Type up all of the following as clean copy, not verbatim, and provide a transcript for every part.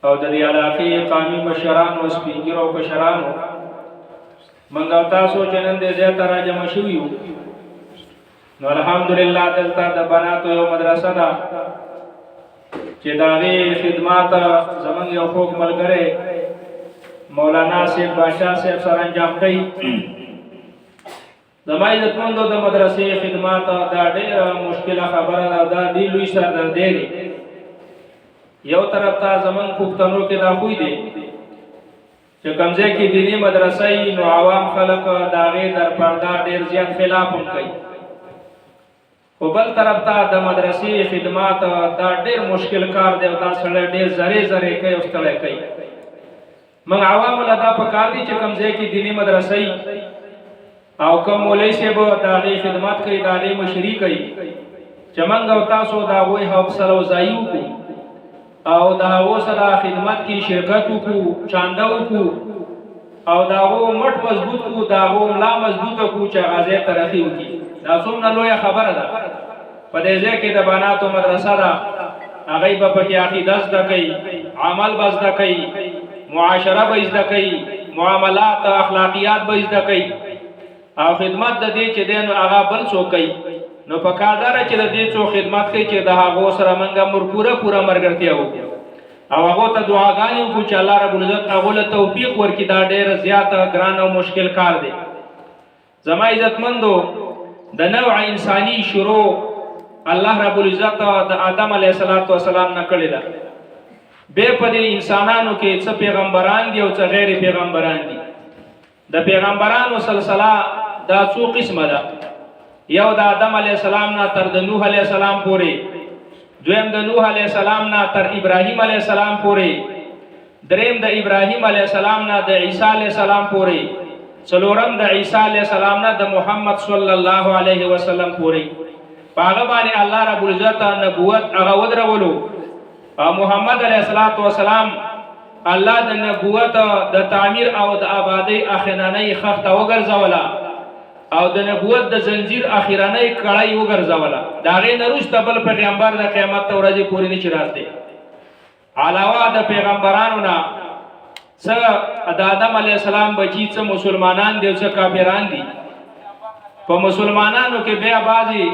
او د دې علاقې قومي مشران او سپین ږیرو کشرانو موږ او تاسو چې نن دې ځای ته راجمع شوي یو نو الحمدلله دلته د بناتو یو مدرسه ده چې د هغې خدمات زموږ یو خوږ ملګری مولانا صاحب بادشاه صاحب سره انجام کوي زما عزتمندو د مدرسې خدمات دا ډېره مشکله خبره ده دا ډېر لوی سردردی دی یو طرف ته زموږ پښتنو کې دا خوی دی چې کوم ځای کې دیني مدرسه وي نو عوام خلک د هغې در پرده ډېر زیات خلاف هم کوي خو بل طرف ته د مدرسې خدمات دا ډېر مشکل کار دی او دا سړی ډېر زرې زرې کوي او ستړی کوي موږ عوامو له دا پکار دي چې کوم ځای کې دیني مدرسه وي او کوم مولوي صاحب د هغې خدمت کوي د هغې مشري کوي چې موږ او تاسو د هغوی حوصله افزایي وکړو او د هغو سره خدمت کې شرکت وکړو چانده وکړو او د هغو مټ مضبوط کړو د هغو ملا مضبوطه کړو چې هغه ځای ترقي وکړي دا څومره لویه خبره ده په دې ځای کې د بناتو مدرسه ده هغوی به پکې عقیده زده کوي عمل به زده کوي معاشره به زده کوي معاملات اخلاقیات به زده کوي او خدمت د دې چې دی نو هغه بل څوک کوي نو په کار دا ده چې د دې څو خدمت کوي چې د هغو سره موږ پوره ملګرتیا وکړو او هغو ته دعاګانې وکړو چې الله رب العزت هغو له توفیق ورکړي دا ډېر زیات ګران او مشکل کار دی زما عزتمندو د نوع انساني شروع الله رب العزت د آدم علیه السلام نه کړې ده بیا په دې انسانانو کې څه پیغمبران دي او څه غیر پیغمبران دي د پیغمبرانو سلسله دا څو قسمه ده یو د آدم علیه السلام نه تر د نوح علیه السلام پورې دویم د نوح علیه السلام نه تر ابراهیم علیه السلام پورې دریم د ابراهیم علیه السلام نه د عیسی علیه السلام پورې څلورم د عیسی علیه السلام نه د محمد صلی الله علیه وسلم پورې په هغه باندې الله رب العزت نبوت هغه ودرولو او محمد علیه السلام الله د نبوت د تعمیر او د آبادی اخرنۍ خښته وګرځوله او د نبوت د زنجیر اخرنۍ کړۍ وګرځوله د هغې نه وروسته بل پیغمبر د قیامت ورځې پورې نشي راتلی علاوه د پیغمبرانو نه څه د آدم علیه السلام بچي څه مسلمانان دي او څه کافران دي په مسلمانانو کې بیا بعضې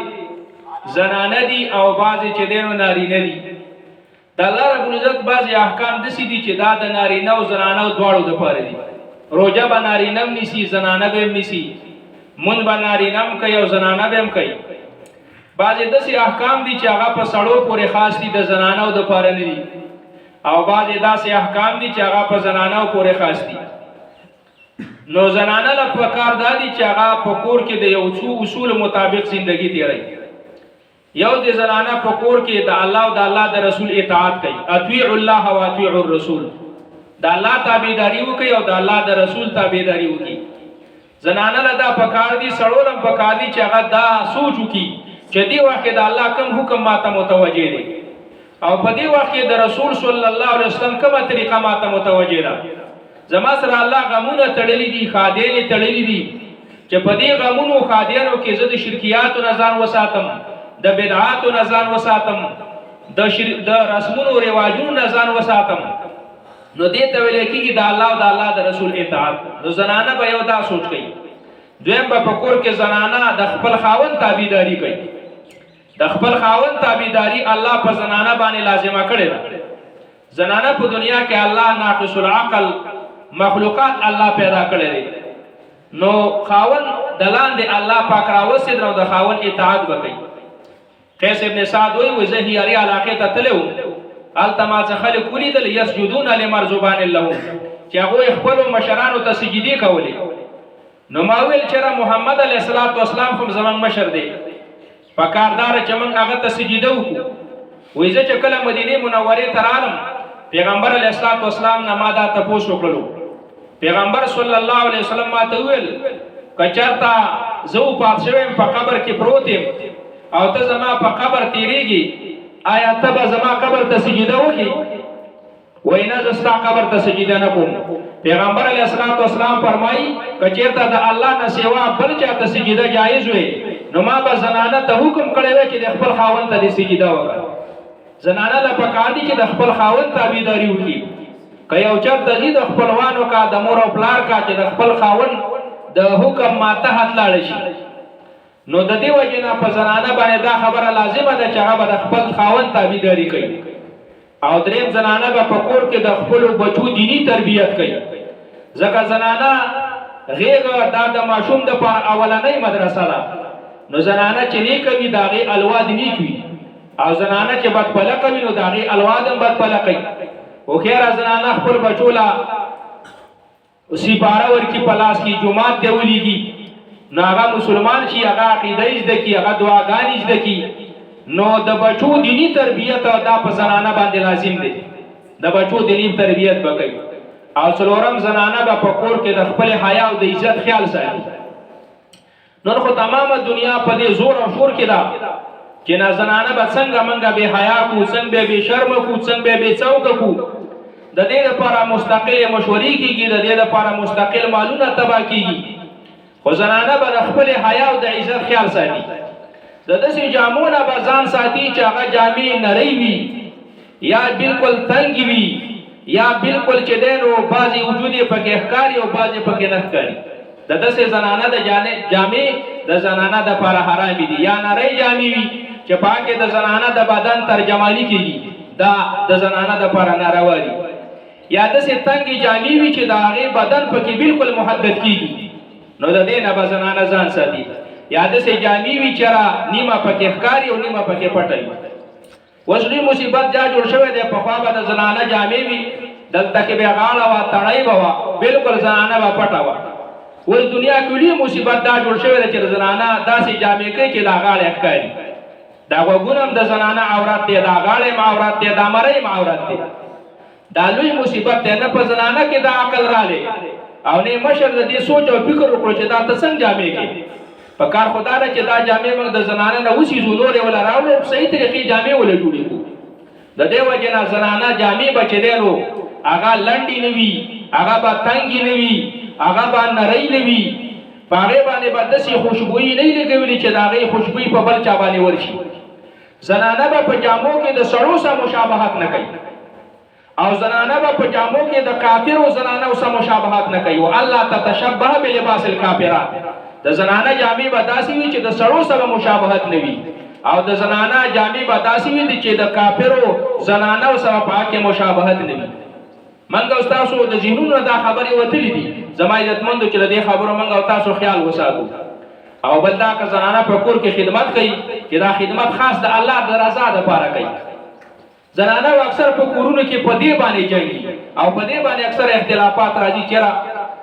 زنانه دي او بعضې چې دی نو نارینه دي د الله رب العزت بعضې احکام داسې دي چې دا د نارینه او زنانه دواړو دپاره دي روژه به نارینه هم نیسي زنانه به هم نیسي مونږ به نارینه هم کوي او زنانه به هم کوي بعضې داسې احکام دي چې هغه په سړو پورې خاص دي د زنانو دپاره نه دي او بعضې داسې احکام دي چې هغه په زنانو پورې خاص دي نو زنانه له پکار دا دي چې هغه په کور کې د یو څو اصولو مطابق زندگی تیروي یو د زنانه په کور کې د الله او د الله د رسول اطاعت کوي اطیعوا الله و اطیعوا الرسول د الله تابعداري وکړي او د الله د رسول تابعداري وکړي زنانه له دا پکار دي سړو له پکار دي چې هغه دا سوچ وکړي چې دې وخت کې د الله کوم حکم ماته متوجه دی او په دې وخت کې د رسول صلی الله علیه وسلم کومه طریقه ماته متوجه ده زما سره الله غمونه تړلي دي خادیانې تړلي دي چې په دې غمونو خادیانو کې زه د شرکیاتو نه ځان وساتم د بدعاتو نه ځان وساتم د رسمونو رواجونو نه ځان وساتم نو دې ته ویل کېږي د الله او د الله د رسول اطاعت نو زنانه به یو دا سوچ کوي دویم به په کور کې زنانه د خپل خاوند تابعداري کوي د خپل خاوند تابعداري الله په زنانه باندې لازمه کړې ده زنانه په دنیا کې الله ناقص العقل مخلوقات الله پیدا کړی دی نو خاوند د لاندې الله پاک راوستې نو د خاوند اطاعت وکړي قیس ابن سعد وایي زه هیاري علاقې ته تللی وم هلته ما څه خلک ولیدل یسجدون لمرزبان لهم چې هغوی خپلو مشرانو ته سجدې کولې نو ما ویل چېرې محمد علیه السلام خو زموږ مشر دی پکار دا ده چې موږ هغه ته سجده وکړو وایي زه چې کله مدینې منورې ته رالم پیغمبر علیه السلام نه ما دا تپوس وکړلو پیغمبر صلی الله علیه وسلم ما ته وویل که چېرته زه وفات شوی یم په قبر کې پروت یم او ته زما په قبر تیریږي آیا ته به زما قبر ته سجده وکړي وایي نه زه ستا قبر ته سجده نه کوم پیغمبر علیه السلام فرمایي که چېرته د الله نه سوا بل چا ته سجده جایز وي نو ما به زنانه ته حکم کړی وی چې د خپل خاوند ته دې سجده وکړه زنانه له پکار دي چې د خپل خاوند تابعداري وکړي. که یو چرته ځي د خپلوانو کا د مور او پلار کا چې د خپل خاوند د حکم ماتحت لاړ شي، نو د دې وجې نه په زنانه باندې دا خبره لازمه ده چې هغه به د خپل خاوند تابعداري کوي. او دریم زنانه به په کور کې د خپلو بچو دینی تربیت کوي، ځکه زنانه غیږه دا د ماشوم دپاره اولنۍ مدرسه ده. نو زنانه چې نیک وي د هغې الواد نیک وي، او زنانه چې بدپلکه وي نو د هغې الواد هم بدپلکه وي. هوښیاره زنانه خپل بچو له سپاره ورکړي په لاس کې، جومات ته ولیږي، نو هغه مسلمان شي، هغه عقیده زده کړي، هغه دعاګانې زده کړي. نو د بچو دینی تربیت دا په زنانه باندې لازم دی، د بچو دینی تربیت به کوي. او څلورم زنانه به په کور کې د خپل حیا او د عزت خیال ساتي. نن خو تمامه دنیا په دې زور او شور کې ده چې نه زنانه به څنګه منګه بې حیا کو، څنګه به بې شرمه کو، څنګه به بې څوکه کو. د دې لپاره مستقل مشورې کېږي، د دې لپاره مستقل مالونه تباه کېږي. خو زنانه به د خپل حیا او د عزت خیال ساتي. د داسې جامو نه به ځان ساتي چې هغه جامې نرۍ وي، یا بالکل تنګې وي، یا بالکل چې دی نو بعضې وجود یې پکې ښکاري او بعضې پکې نه ښکاري. د داسې زنانه د جامې د زنانه دپاره حرامې دي. یا نرۍ جامې وي چې په هغې د زنانه د بدن ترجماني کېږي، دا د زنانه دپاره ناروا دي. یا داسې تنګې جامې وي چې د هغې بدن پکې بالکل محدد کېږي، نو د دې نه به زنانه ځان ساتي. یا داسې جامې وي چې نیمه پکې ښکاري او نیمه پکې پټه وي. اوس لوی مصیبت دا جوړ شوی دی، پخوا به د زنانه جامې وي، دلته کې به غاړه وه، تڼۍ به وه، بالکل زنانه به پټه وه. اوس دنیا کې لوی مصیبت دا جوړ شوی دی چې د زنانه داسې جامې کوي چې دا غاړه ښکاري. دا غوږونه هم د زنانه عورت دی، دا غاړه هم عورت دی، دا مرۍ هم عورت دی. دا لوی مصیبت دی. نه په زنانه کې دا عقل رالی او نه مشر د دې سوچ او فکر وکړو چې دا ته څنګه جامې کوي. په کار خدا ده چې دا جامې موږ د زنانه نه وسیزو، نورې وله راوړو، په صحیح طریقې جامې وله جوړې کړو. د دې وجې نه زنانه جامې به چې دی نو هغه لنډې نه وي، هغه به تنګې نه وي، هغه به نرۍ نه وي، په هغې باندې به داسې خوشبویي نه وي لګولې چې د هغې خوشبویي په بل چا باندې ورشي. زنانه به په جامو کې د سړو سره مشابهت نه کوي، او زنانه به په جامو کې د کافرو زنانو سره مشابهت نه کوي. الله تتشبه بلباس الکافرات. د زنانه جامې به داسې وي چې د سړو سره مشابهت نه وي، او د زنانه جامې به داسې وي چې د کافرو زنانو سره په هغې کې مشابهت نه وي. موږ او تاسو د ذهنونو دا خبرې وتلي دي. زما عزتمندو چې د دې خبرو موږ او تاسو خیال وساتو. او بل دا که زنانه په کور کې خدمت کوي، چې دا خدمت خاص د الله د رضا دپاره کوي. زنانه اکثر په کورونو کې په دې باندې جنګي، او په دې باندې اکثر اختلافات راځي چې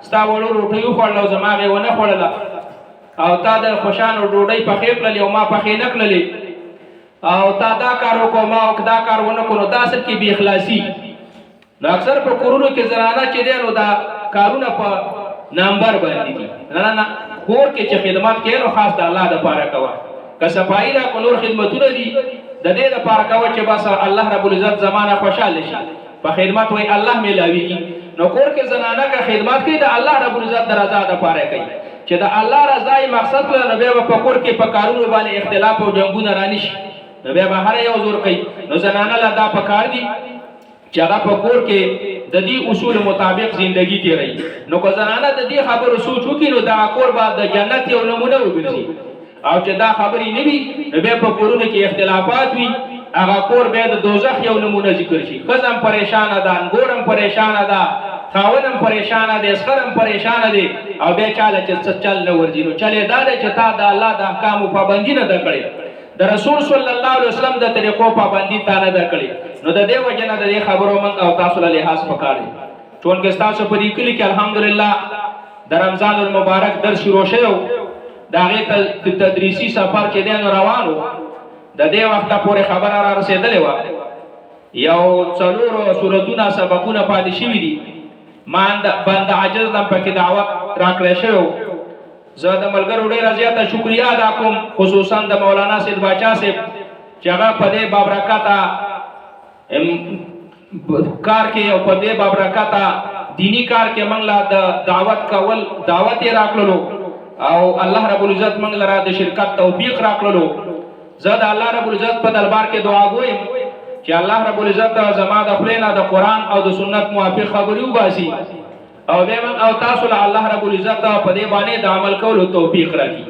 ستا وړو روټۍ وخوړله او زما هغې ونه خوړله، او تا د خوشانو ډوډۍ پخې کړلې او ما پخې نه کړلې، او تا دا کار وکړو ما دا کار ونه کړو. دا اصل کې بې اخلاصي. نو اکثر په کورونو کې زنانه چې دی نو دا کارونه په نمبر باندې دي. نه کور کې چې خدمت کوې نو خاص د الله دپاره کوه. که صفایي ده که نور خدمتونه دي د دې دپاره کوه چې بس الله رب العزت زمانه خوشحاله شي. په خدمت وایي الله میلاویږي. نو کور کې زنانه که خدمت کوي د الله رب العزت د رضا دپاره کوي، چې د الله رضا یې مقصد کړه، نو بیا به په کور کې په کارونو باندې اختلاف او جنګونه رانشي، نو بیا به هر یو زور کوي. نو زنانه له دا پکار دي چې هغه په کور کې د دې اصول مطابق زندگی تېروي. نو که زنانه د دې خبرو سوچ وکړي نو دغه کور به د جنت یو نمونه وګرځي. او چې دا خبرې نه وي نو بیا په کورونو کې اختلافات وي، هغه کور بیا د دوزخ یو نمونه ذکر شي. ښځه هم پریشانه ده، انګور هم پریشانه ده، خاوند هم پریشانه دی، اسخر هم پریشانه دی، او بیا چاله چې څه چل نه ورځي. نو چل یې دا دی چې تا د الله د احکامو پابندي نه ده کړې، د رسول صلی الله علیه وسلم د طریقو پابندي تا نه ده کړې. نو د دې وجې نه د دې خبرو موږ او تاسو له لحاظ پکار دی. چونکې ستاسو په دې کلي کې الحمدلله د رمضان المبارک درس شروع شوی و، د هغې تدریسي سفر چې دی نو روان و. د دې وخته پورې خبره را رسېدلې وه، یو 4 سورتونه سبقونه پاتې شوي دي. ما بند عجز نم پکې دعوت راکړی شوی و. زه د ملګرو ډېره زیاته شکریه ادا کوم، خصوصا د مولانا سید باچا صاحب چې هغه په دې بابرکته کار کې او په دې بابرکته دینی کار کې موږ له د دعوت کول دعوت یې راکړلو، او الله رب العزت موږ لره د شرکت توفیق راکړلو. زه د الله رب العزت په دربار کې دعا کوم چې الله رب العزت زما د خلینا د قران او د سنت موافق خبري وباسي او به او تاسو له الله رب العزت په دې باندې د عمل کولو توفیق راکړي.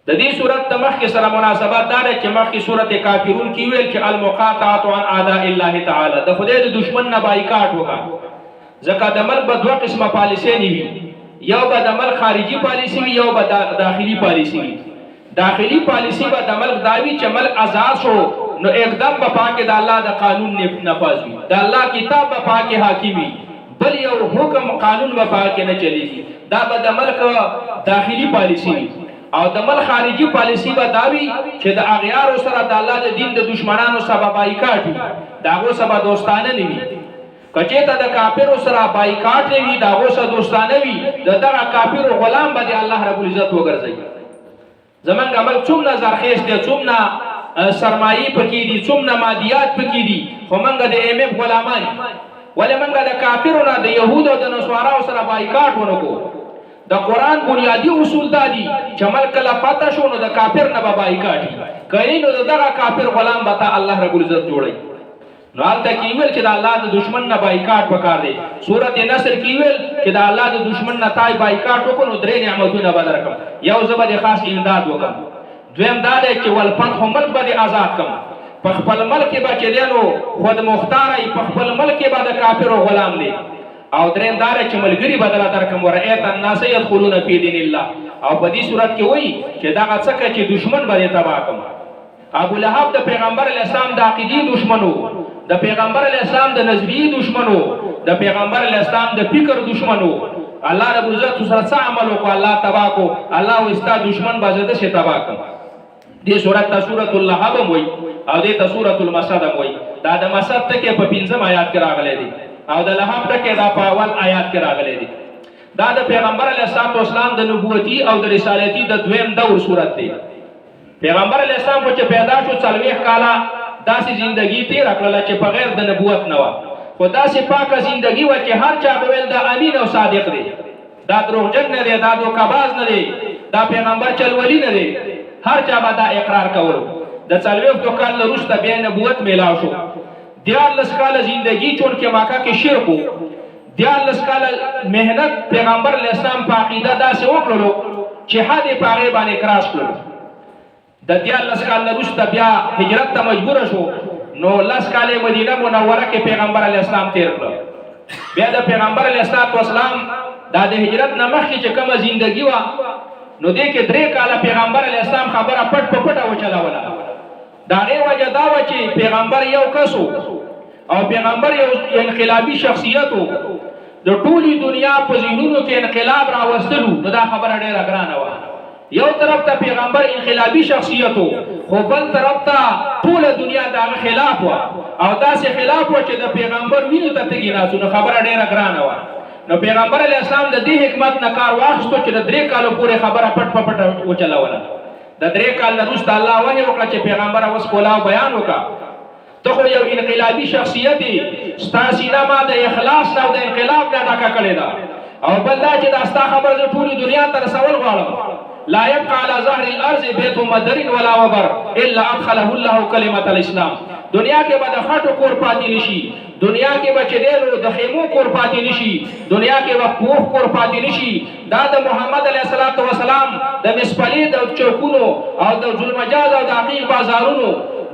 د دې صورت د مخ کې سره مناسبت دا ده چې مخ کې سورته کافرون کې ویل چې المقاطعه عن اعداء الله تعالی د خدای د دشمن نه بایکاټ وکړه. ځکه د ملک په دوه قسمه پالیسي نه وي، یو به د ملک خارجي پالیسي وي، یو به داخلي پالیسي وي. داخلي پالیسي به د ملک داوی چې ملک آزاد شو نو एकदम به پاکه د الله د قانون نفاذ وي، د الله کتاب به پاکه حاکمي، بل یو حکم قانون به پاکه نه چلیږي. دا به د ملک داخلي پالیسي وي. او د ملک خارجي پالیسي به داوی چې د اغیار سره د الله د دین د دشمنانو سبب بایکاټ وي، داغو سبب دوستانه نه وي. کچېته د کافرو سره بایکاټ نه وي، داغو سره دوستانه وي، دغه کافرو غلام به الله رب العزت وګرځي. زمونږ عمل څومره زرخیز دی، څومره سرمایي پکې دي، څومره مادیات پکې دي، خو موږ د ایم اف غلامان ولې موږ د کافرو نه د يهودو او د نصاراو سره بایکاټ ونکو. د قران بنیادی اصول دادي چې ملک لا پاتہ شو نو د کافر نه بایکاټ کوي، نو دغه کافر غلام به الله رب العزت جوړي. نو حالت کې ویل چې د الله د دشمن نه بایکاټ وکړ دي. سورته نصر کې ویل چې د الله د دشمن نه تای بایکاټ وکړو نو درې نعمتونه به درکم. یو زبر خاص امداد وکم، دویم دا دی چې ول فتح ملک به آزاد کم، په خپل ملک به چې دینو خود مختار ای په خپل ملک به د کافرو غلام دی. او دریم دا چې ملګری بدل درکم ورایت الناس يدخلون فی دین الله. او په دې صورت کې وایي چې دا څه چې دشمن به تباہ کم. ابو لهب د پیغمبر علی السلام د عقیدی دشمنو، د پیغمبر علی السلام د نظریه دشمنو، د پیغمبر علی السلام د فکر دشمنو. الله رب العزت سره څه عمل وکړ، الله تباہ کو، الله واستا دشمن بازده شه تباہ کړ. دې سورۃ سورۃ اللهب وای او دې سورۃ المسد وای. دا د مسد ته په 5 آیات کې راغلي دي او د لهب ته دا په اول آیات کې راغلي دي. دا د پیغمبر علیه السلام د نبوتی او د رسالتی د دویم دور صورت دی. پیغمبر علیه السلام چې پیدا شو 40 کاله داسې ژوندۍ تیر کړله چې بغیر د نبوت نه و، خو داسې پاکه ژوندۍ و چې هر چا به ویل دا امین او صادق دی، دا دروغجن نه دی، دا دوکه‌باز نه دی، دا پیغمبر چلولی نه دی. هر چا به دا اقرار کولو. د 40 کال وروسته بیا نبوت میلاو شو. 14 کال ژوندۍ چون کې مکه کې شرک وو، 14 کال مهنت پیغمبر علیه السلام په عقیده داسې وکړلو چې حد یې په هغې باندې کراس کړلو. د 14 کال وروسته بیا هجرت ته مجبور شو، نو 10 کال مدینه منوره کې پیغمبر علیه السلام تیر کړ. بیا د پیغمبر علیه السلام دا د هجرت نه مخکې چې کومه ژوندۍ وه نو دې کې 3 کال پیغمبر علیه السلام خبره پټ په پټه وچلوله. د هغې وجه دا وه چې پیغمبر یو کس او پیغمبر یو انقلابي شخصیت و، د ټولې دنیا په ذهنونو کې انقلاب راوستلو، نو دا خبره ډېره ګرانه وه. یو طرف ته پیغمبر انقلابی شخصیت و، خو بل طرف ته ټوله دنیا د هغه خلاف وه، او داسې خلاف وه چې د پیغمبر وینو ته تږي ناستو، نو خبره ډېره ګرانه وه. نو پیغمبر علیه السلام د دې حکمت نه کار واخیستو چې د 3 کالو پورې خبره پټ په پټه وچلوله. د 3 کال نه وروسته الله وحی وکړه چې پیغمبر اوس کولاو بیان وکړه، ته خو یو انقلابي شخصیت یې، ستا سینه ما د اخلاص نه او د انقلاب نه ډکه کړې ده. او بل دا چې دا ستا خبره زه ټولې دنیا ته رسول غواړم. لا يبقى على ظهر الارض بيت مدر ولا وبر الا ادخله الله كلمه الاسلام. دنیا کې به د خټو کور پاتې نشي، دنیا کې به چې د خیمو کور پاتې نشي، دنیا کې به پوخ کور پاتې نشي. دا د محمد علیه السلام د مسپلې د چوکونو او د ظلمجاز او د عقیق بازارونو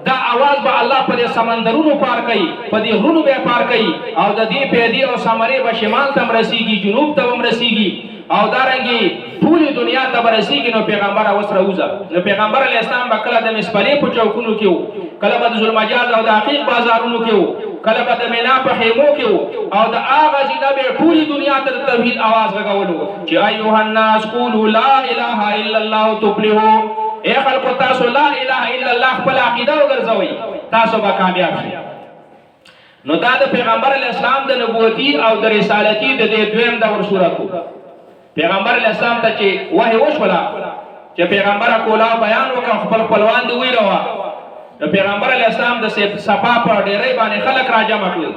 دا आवाज به الله په سمندرونو پار کوي، په دې غرونو به پار کوي، او د دې پیدي او سمرې به شمال ته رسیږي، جنوب ته هم رسیږي، او دارنګي ټولې دنیا ته رسیږي. نو پیغمبر اوس راوځه. نو پیغمبر علیه السلام به کله د مسپلې په چوکونو کې وو، کله به د ظلمجاز او د عقیق بازارونو کې وو، کله به د مینا په خیمو کې وو، او د هغه ځای به ټولې دنیا ته د توحید आवाज غږولو چې ایها الناس قولوا لا اله الا الله تفلحوا. اے خلکو تاسو لا اله الا الله خپل عقیده وګرځوئ، تاسو به کامیاب شئ. نو دا د پیغمبر علیه السلام د نبوتی او د رسالتی د دې دویم دور صورت و. پیغمبر علیه السلام ته چې وحی وشوله چې پیغمبر کولاو بیان وکړ، خپل خپلوان دې ویلوه، د پیغمبر علیه السلام د صفا په ډیرۍ باندې خلک راجمع کړل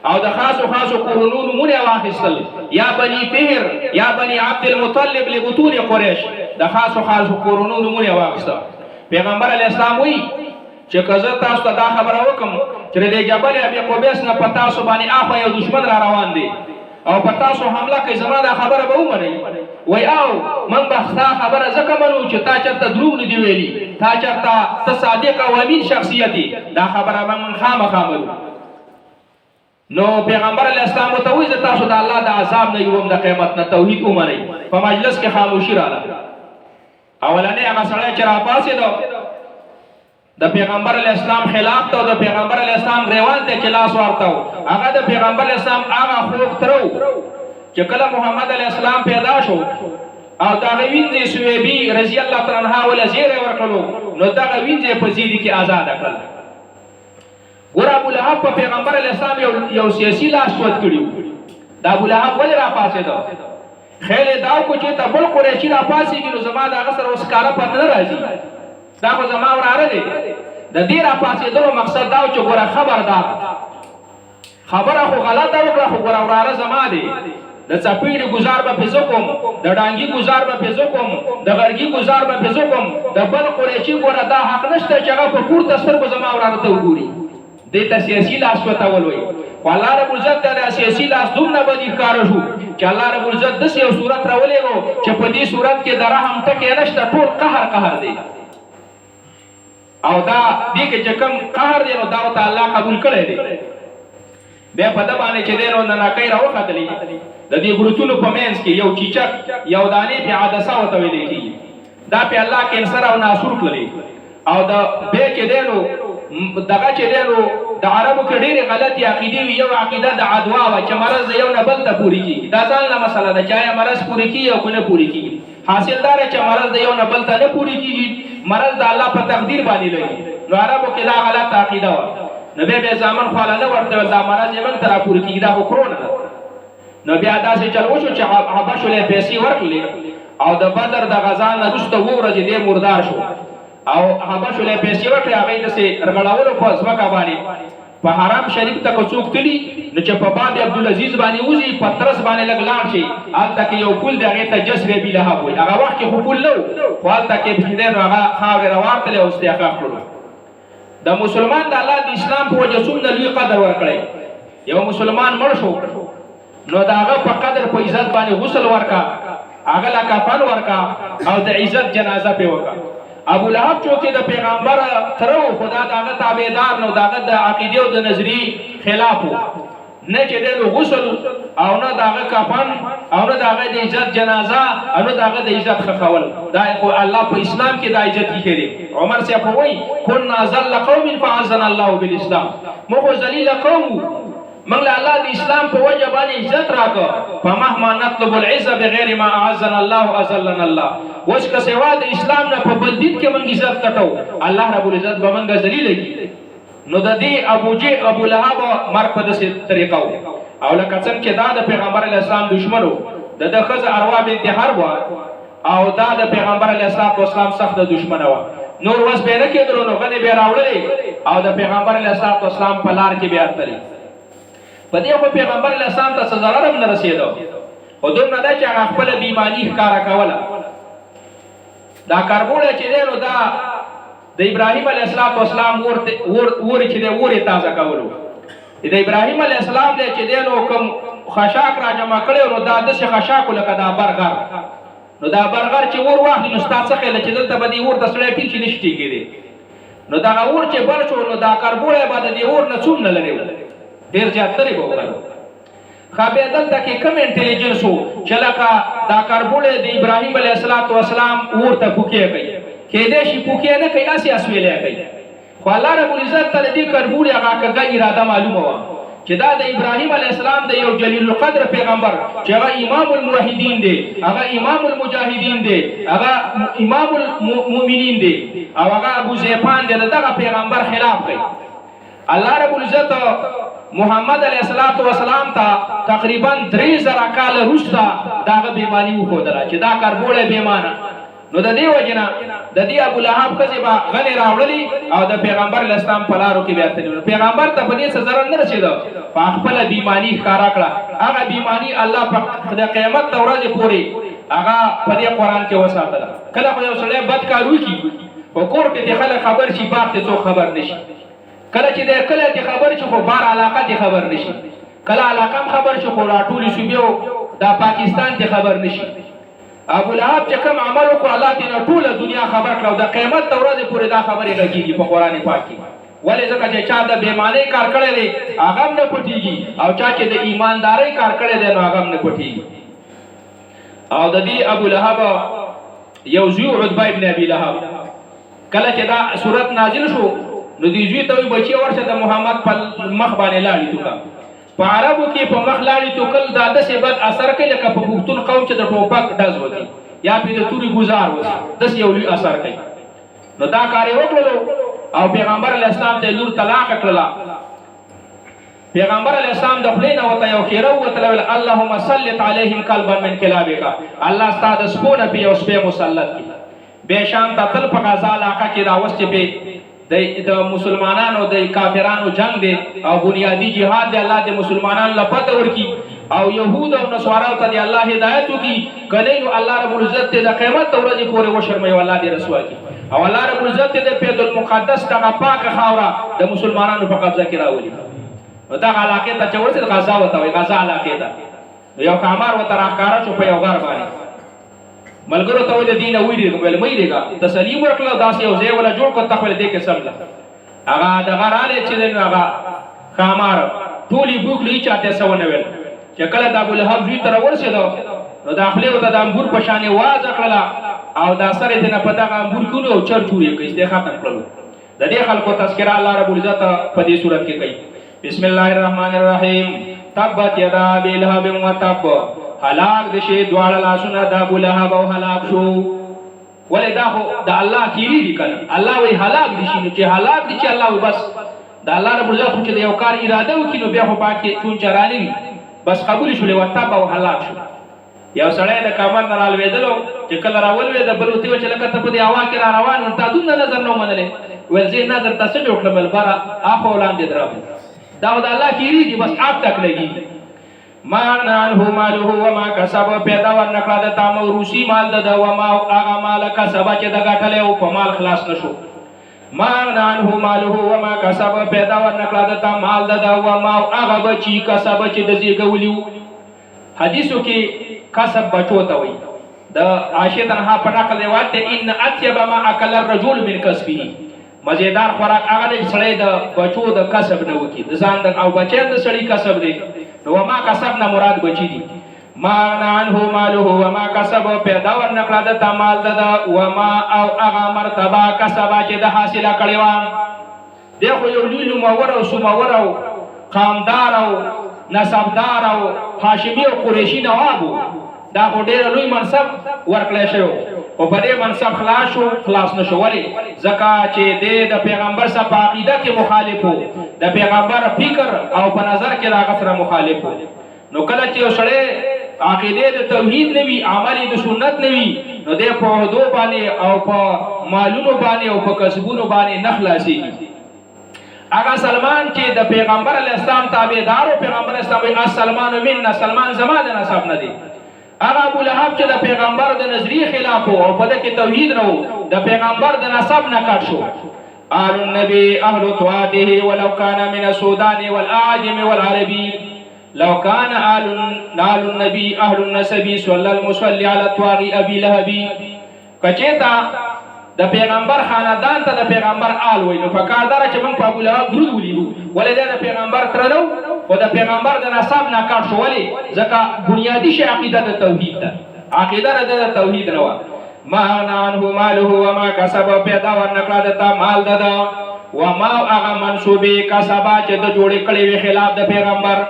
او د خاصو کورونو نومونه واخیستل، یا بني فهر یا بني عبد المطلب لبطون قریش، د خاصو کورونو نومونه واخیستل. پیغمبر علیه السلام وی چې کزه تاسو ته دا خبره وکم چې د جبل ابي قبيس نه پتا سو باندې اخو یو دشمن را روان دی او پتا سو حمله کوي زما دا خبره به ومني وای او من به تا خبره زکه منو چې تا چرته دروغ نه دی ویلي تا چرته ته صادق او امین شخصیتي دا خبره من خامخا منو نو پیغمبر علیہ السلام ته وایي تاسو د الله د عذاب نه یوم د قیامت نه توحید ومني په مجلس کې خاموشي رااله اولانې هغه سړی چې راپاسېدو د پیغمبر علیہ السلام خلاف ته د پیغمبر علیہ السلام ریوان ته کلاس ورته هغه د پیغمبر علیہ السلام هغه خوب ترو چې کله محمد علیہ السلام پیدا شو او دا وینځي سویبی رضی الله تعالی عنها ول زیره ورکړو نو دا وینځي په زیدي کې آزاد کړل ګور ابو لهب په پیغمبر علیہ السلام یو سیاسي لاس ود کړیو دا ابو لهب ولې را پاسېدو خیل داو کو چې ته بل قریشی را پاسېږي نو زما دا غسر اوس کاله پته نه راځي دا خو زما وراره دی د دې را پاسېدلو مقصد دا چې ګوره خبردار خبره خو غلطه وکړه خو ګوره وراره زما دی د چپیړې گزار به پېزو کوم د ډانګي گزار به پېزو کوم د غرګي گزار به پېزو کوم د بل قریشي ګوره دا حق نشته چې هغه په پورته سترګو زما وراره ته وګوري دې ته سیاسي لاس وتول وایي خو الله رب العزت ته د سیاسي لاس دومره بدې ښکاره شو چې الله رب العزت داسې یو صورت راولېږو چې په دې صورت کې د رحم ټکی نشته ټول قهر دی او دا دې کې چې کوم قهر دی نو دا ته الله قبول کړی دی بیا په دې باندې چې دی نو ناکای راوختلی د دې ګروتونو په منځ کې یو چیچک یو دانې په عدسه وته ویل کېږي دا په الله کینسر او ناسور کړلی او دا به چې دی نو دغه چې دی نو د عربو کې ډېرې غلطي عقیدې وي یو عقیده د عدوا وه چې مرض یو نه بل ته پورې کېږي دا ځان نه مسله ده چې آیا مرض پورې کېږي او که نه پورې کېږي حاصل دا چې مرض د یو نه بل ته نه پورې کېږي مرض د الله په تقدیر باندې لګي نو عربو کې دا غلط عقیده وه نو بیا به زامن خواله نه ورته ویل دا مرض یې موږ ته را پورې کېږي دا خو کرونا ده نو بیا داسې چل وشو چې حبشو له پیسې ورکړلې او د بدر د غزا نه وروسته 2 ورځې دی مردار شو او حبشو له پیسې ورکړې هغه یې داسې رغړولو په ځمکه باندې په حرم شریف ته که څوک تلي نو چې په باب عبدالعزیز باندې وځي په ترس باندې لږ لاړ شي هلته کې یو پل دی هغې ته جسر ابي لهب وایي هغه وخت کې خو پل نه و خو هلته کې پښېدی نو هغه خاورې راواړتلې او استحقاق کړلو د مسلمان د الله د اسلام په وجه څومره لوی قدر ورکړی یو مسلمان مړ شو نو د هغه په قدر په عزت باندې غسل ورکا هغه لا کفن ورکا او د عزت جنازه په وکا ابو لهب چې د پیغمبر ترو خدا دغه تابعدار نو دغه د عقیده او د نظری خلاف نه چې د غسل او نه دغه کفن او نه دغه د عزت جنازه او نه دغه د عزت خخول دا خو الله په اسلام کې د عزت کړي عمر سے په وای كنا ذل قوم فعزنا الله بالاسلام مو ذلیل قوم من الله د اسلام په وجه باندې عزت راکړه فمهما نطلب العزه بغیر ما اعزنا الله اذلنا الله وش که سوا د اسلام نه په بل دین کې من عزت کټو الله رب العزت به منګه ذلیل کی نو د دې ابو لهب مرګ په داسې طریقه او لکه څنګه چې دا د پیغمبر علیه السلام دشمنو د ښځه اروا بنت حرب او دا د پیغمبر علیه السلام سخت دشمنه و نور وس به نه کېدلو نو غنې به راوړلې او د پیغمبر علیه السلام په لار کې بیا تللی په دې خو پیغمبر علیه السلام ته څه ضرر هم نه رسېدو خو دومره ده چې هغه خپله بیماني ښکاره کوله دا کربوړی چې دی نو دا د ابراهیم علیه السلام اور چې دی اور یې تازه کولو د ابراهیم علیه السلام دی چې دی نو کوم خشاک را جمع کړی نو دا داسې خشاکو لکه دا برغر نو دا برغر چې اور واخلي نو ستا څه خیله چې دلته به دې اور ته سړی ټیل چې نشي ټیکېدی نو دغه اور چې بل شو نو دا کربوړی به د دې اور نه څوم نه لرې ډېر زیات لرې به وکړو ښه بیا دلته کې کوم انټلیجنس و چې لکه دا کربوړی د ابراهیم علیه السلام اور ته پوکې کوي کېدای شي پوکې نه کوي هسې اسویلی کوي خو الله رب العزت ته د دې کربوړي هغه کږه اراده معلومه وه چې دا د ابراهیم علیه السلام د یو جلیل القدر پیغمبر چې هغه امام الموحدین دی هغه امام المجاهدین دی هغه امام المؤمنین دی او هغه ابو زیفان دی دغه پیغمبر خلاف کوي الله رب العزت محمد علیه السلام ته تقریبا 3000 کال وروسته دغه بیماري وښودله چې دا کربوړی بیمانه نو د دې وجنه د دې ابو لهب ښځې به غنې راوړلې او د پیغمبر علیه السلام په لارو کې بیا تللي پیغمبر ته په دې څه ضرر نه رسېده په خپله بیماني ښکاره کړه هغه بیماني الله په د قیامت د ورځې پورې هغه په دې قرآن کې وساتله کله خو یو سړی بد کار وکړي خو کور کې د خلک خبر شي بار ته څوک خبر نشي کله چې د کله ته خبر شي خو بار علاقه ته خبر نشي کله علاقه خبر شي خو راټولي صوبې دا پاکستان ته خبر نشي ابو لهب چې کوم عمل وکړ الله دې ټوله دنیا خبر کړو د قیامت ورځې پورې دا خبرې لګيږي په قران پاک کې ولې ځکه چې چا د بیمانی کار کړی دی هغه نه پټيږي او چا چې د ایماندارۍ کار کړی دی نو هغه نه پټيږي او د دې ابو لهب یو زوی عتبه ابن ابي لهب کله چې دا سورت نازل شو نو دې زوی ته بچي ورشه د محمد په مخ باندې لاړی توکا په عربو کې په مخ لاړی توکل دا د څه بد اثر کوي لکه په پښتون قوم چې د ټوپک ډز وږي یا په د توري گزار وږي د یو لوی اثر کوي نو دا کار یې وکړلو او پیغمبر علیه السلام ته لور طلاق کړلا پیغمبر علیه السلام د خلینا وته یو خیره وتل اللهم صلت علیهم قلبا من کلابک الله ستاسو سپونه په یو سپه مسلط کی به شام ته تل په غزا علاقه کې راوستي به د مسلمانانو د کافرانو جنگ دی او بنیادی جهاد دی الله د مسلمانانو لپاره ورکی او يهود او نصارا ته دی الله هدایت وکي کله نو الله رب العزت د قیامت ورځې پورې وشرمي الله دې رسوا کی او الله رب العزت د بیت المقدس ته پاک خاورا د مسلمانانو په قبضه کې راولي دا علاقه ته چورسه غزا وته وي غزا علاقه ده یو کامر وته راکاره شو په یو غار باندې ملګرو ته د دینه ویریږي ول مې دیګه تسلیم ورکړه داسې یو ځای ولا جوړ کړ تخول دې کې سمله هغه د غراله چې دغه هغه کامر ټولي بوکلي چاته سونه ویل چې کله د ابو لهب دوی تر ورسېدو نو داخله وته د انګور په شانې واز کړلا او دا سره دې نه پتا انګور کولو او چرچوري کوي چې ختم کړلو د دې خلکو تذکرہ الله رب العزت په دې صورت کې کوي بسم الله الرحمن الرحیم تبت یدا ابي لهب وتب هلاك دشي دواړه لاسونه د ابو لهب او هلاك شو ولدا هو د الله کیری دي کړه الله وی هلاك دي شي چې هلاك دي چې الله وی بس د الله رب العزت چې یو کار اراده وکړي نو بیا خو پاکي چون چرانی بس قبول شولې وتب او هلاك شو یو سړی د کامر نه رالوېدلو چې کله راولوي د بل وتی چې لکه ته په دی هوا کې را روان ته دونه نظر نه منلې ول زه نظر تاسو جوړ کړم بل اخو وړاندې درو دا د الله کیری دي بس آپ تک لګي ما نانه ماله وما کسب پیدا ورنکړه د تام روسی مال د وما هغه مال کسب چې د غټلې او په مال خلاص نشو ما نانه ماله وما کسب پیدا ورنکړه د تام مال د وما هغه بچی کسب چې د زیګولیو حدیثو کې کسب بچو ته وي د عائشہ تنها په نقل روایت ان اطيب ما اكل الرجل من كسبه مزیدار خوراک هغه د سړی د بچو د کسب نه وکی د ځان د او بچی د سړی کسب دی نو ما کسب نه مراد بچی دی ما عنه ماله وما کسب پیدا ورنکړه د تمال د وما او هغه مرتبه کسب چې د حاصله کړی و دغه یو لوی مور او سمور او قامدار او نسبدار او هاشمی او قریشی نوابو دا خو ډېر لوی منصب ورکړی شو او په دې منصب خلاص نشو ولی ځکه چې د پیغمبر سره په عقیده کې مخالف وو د پیغمبر فکر او په نظر کې راغ سره مخالف وو نو کله چې یو سړی عقیده د توحید نوي عمل د سنت نوي نو د په هدو باندې او په مالونو باندې او په کسبونو باندې نخلاصي هغه سلمان چې د پیغمبر علی السلام تابعدار او پیغمبر اسلام سلمان منا سلمان زمانه نسب نه دي هغه ابو لهب چې د پیغمبر د نظریه خلاف او په دغه توحید نو د پیغمبر د نسب نه کټ شو آل النبي اهل طواته ولو كان من السودان والاعجم والعربي لو كان آل النبي اهل النسب صلى المصلي على طواغي ابي لهب کچېتا د پیغمبر خاندان ته د پیغمبر آل وای نو په کار دار چې موږ په ابو لهب درود ولیدو ولې د پیغمبر تر نو او د پیغمبر د نسب نه کار شو ولی ځکه بنیادی شی عقیده د توحید ده عقیده د توحید نه ما عنه ماله وما کسب پیدا ورنکړه د مال ددا وما هغه منسوبه کسب چې د جوړ کړي وی خلاف د پیغمبر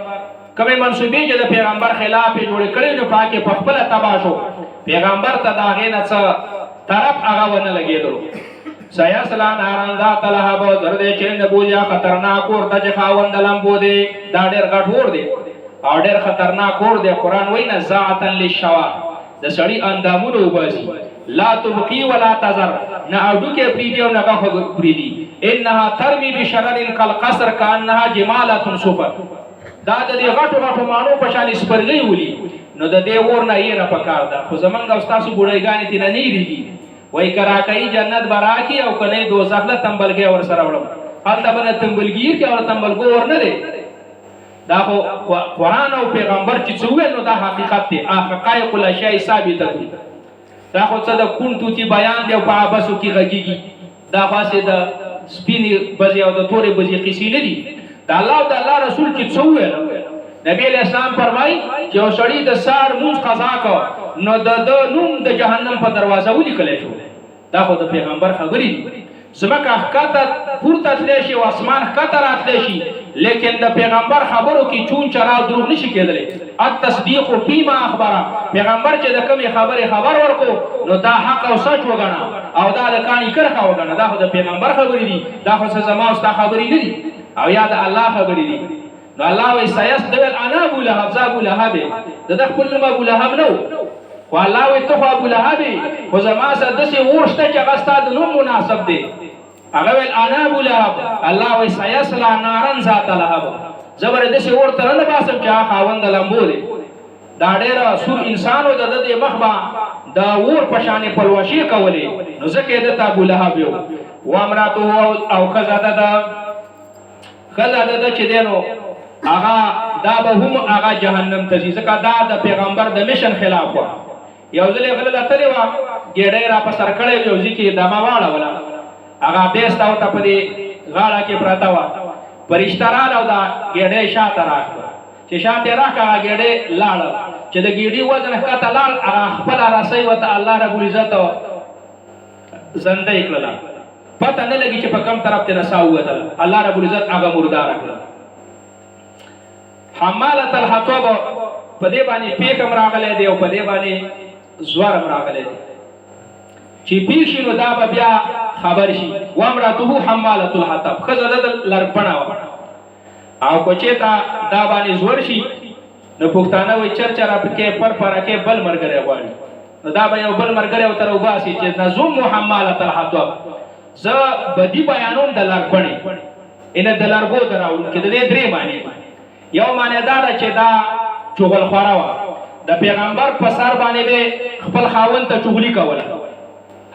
کومه منسوبه چې د پیغمبر خلاف جوړ کړي نو پاکه په خپل تبا شو پیغمبر ته دا غینه څه طرف هغه ونه لګیدلو سیاسلا ناران ذات لهب زرد چې نبویا خطرناک ورته چې خاوند لمبو دی دا ډېر غټور دی او ډېر خطرناک ور دی قران وایي نزاعتا للشوا د سړی اندامونو وباسي لا تبقي ولا تذر نه اډو کې پریدي او نه غو پریدي انها ترمي بشرر كالقصر كانها جماله صفر دا د دې غټو مانو په شان سپرغي ولي نو د دې ور نه یې را پکار ده خو زمونږ استاد بوډایګانی تی نه نیریږي وای کرا کوي جنت براکی او کنه دوزخ له تنبلګي ور سره وړم هلته بنه تنبلګي کې او تنبلګو ور نه دی دا خو قرآن او پیغمبر چې څه ویل نو دا حقیقت دی حقایق الاشیاء ثابته دي دا خو څه د کونټو تی بیان دی او په ابسو کې غږیږي دا خاصه د سپینې بزي او د تورې بزي قصې نه دي دا الله او د الله رسول چې څه ویل نبی اسلام فرمای چې یو سړی د سار موږ قضا کو نو د نوم د جهنم په دروازه ولیکل شو دا خو د پیغمبر خبرې دي زمکه حقیقت پورته تللی شي او اسمان ښکته راتلی شي لیکن د پیغمبر خبرو کې چون چراغ دروغ نشي کېدلی التصدیق فیما اخبره پیغمبر چې د کومې خبرې خبر ورکو نو دا حق او سچ وګڼه او دا د کاڼي کرښه وګڼه دا خو د پیغمبر خبرې دي دا خو څه زما او ستا خبرې نه دي او یا د الله خبرې دي نو الله وایي سیصدل انا ابو لهب زه ابو لهب د ده خپل نوم ابو لهب نه خو الله وایي ته خو ابو لهب خو زما سره داسې اور شته چې هغه ستا د نوم مناسب دی هغه ویل انا ابو لهب الله وایي سیصلا نارا ذات لهب زه به داسې اور ته نه باسم چې هغه خاوند د لمبو دی دا ډېره سور انسان و د ده مخ به د اور په شانې پلوشي کولې نو ځکه یې دته ابو لهب یو وامراته او ښځه ده چې دی نو هغه دا به هم هغه جهنم ته ځي ځکه دا د پیغمبر د میشن خلاف وه یو ځل یې غله تلې وه ګېډۍ را په سر کړی یو ځي کې دمه واړوله هغه بیسته ورته په دې غاړه کې پرته وه فرشته راغله او دا ګېډۍ شاته راکړه چې شاته یې راکړه هغه ګېډۍ لاړه چې د ګېډۍ وزن ښکته لاړ هغه خپله رسۍ ورته الله رب العزت زنده یې کړله پته نه لګي چې په کوم طرف ته نسا ووتله الله رب العزت هغه مرداره کړه حمالة الحطب په دې باندې پیکم راغلی دی او په دې باندې زورم راغلی دی چې پیښ شي نو دا به بیا خبر شي وامراته حمالة الحطب ښځه د لرپڼه وه او که چېرته دا باندې زور شي نو پښتانه وایي چرچر پکې پر پرکې بل ملګری غواړي نو دا به یو بل ملګری ورته راوباسي چې نظم حمالة الحطب زه بدي بیانوم د لرپڼې انه د لرګو د راوړونکي د دې درې معنی یو معنی دا ده چې دا چغلخوره وه د پیغمبر په سر باندې به خپل خاوند ته چغلي کوله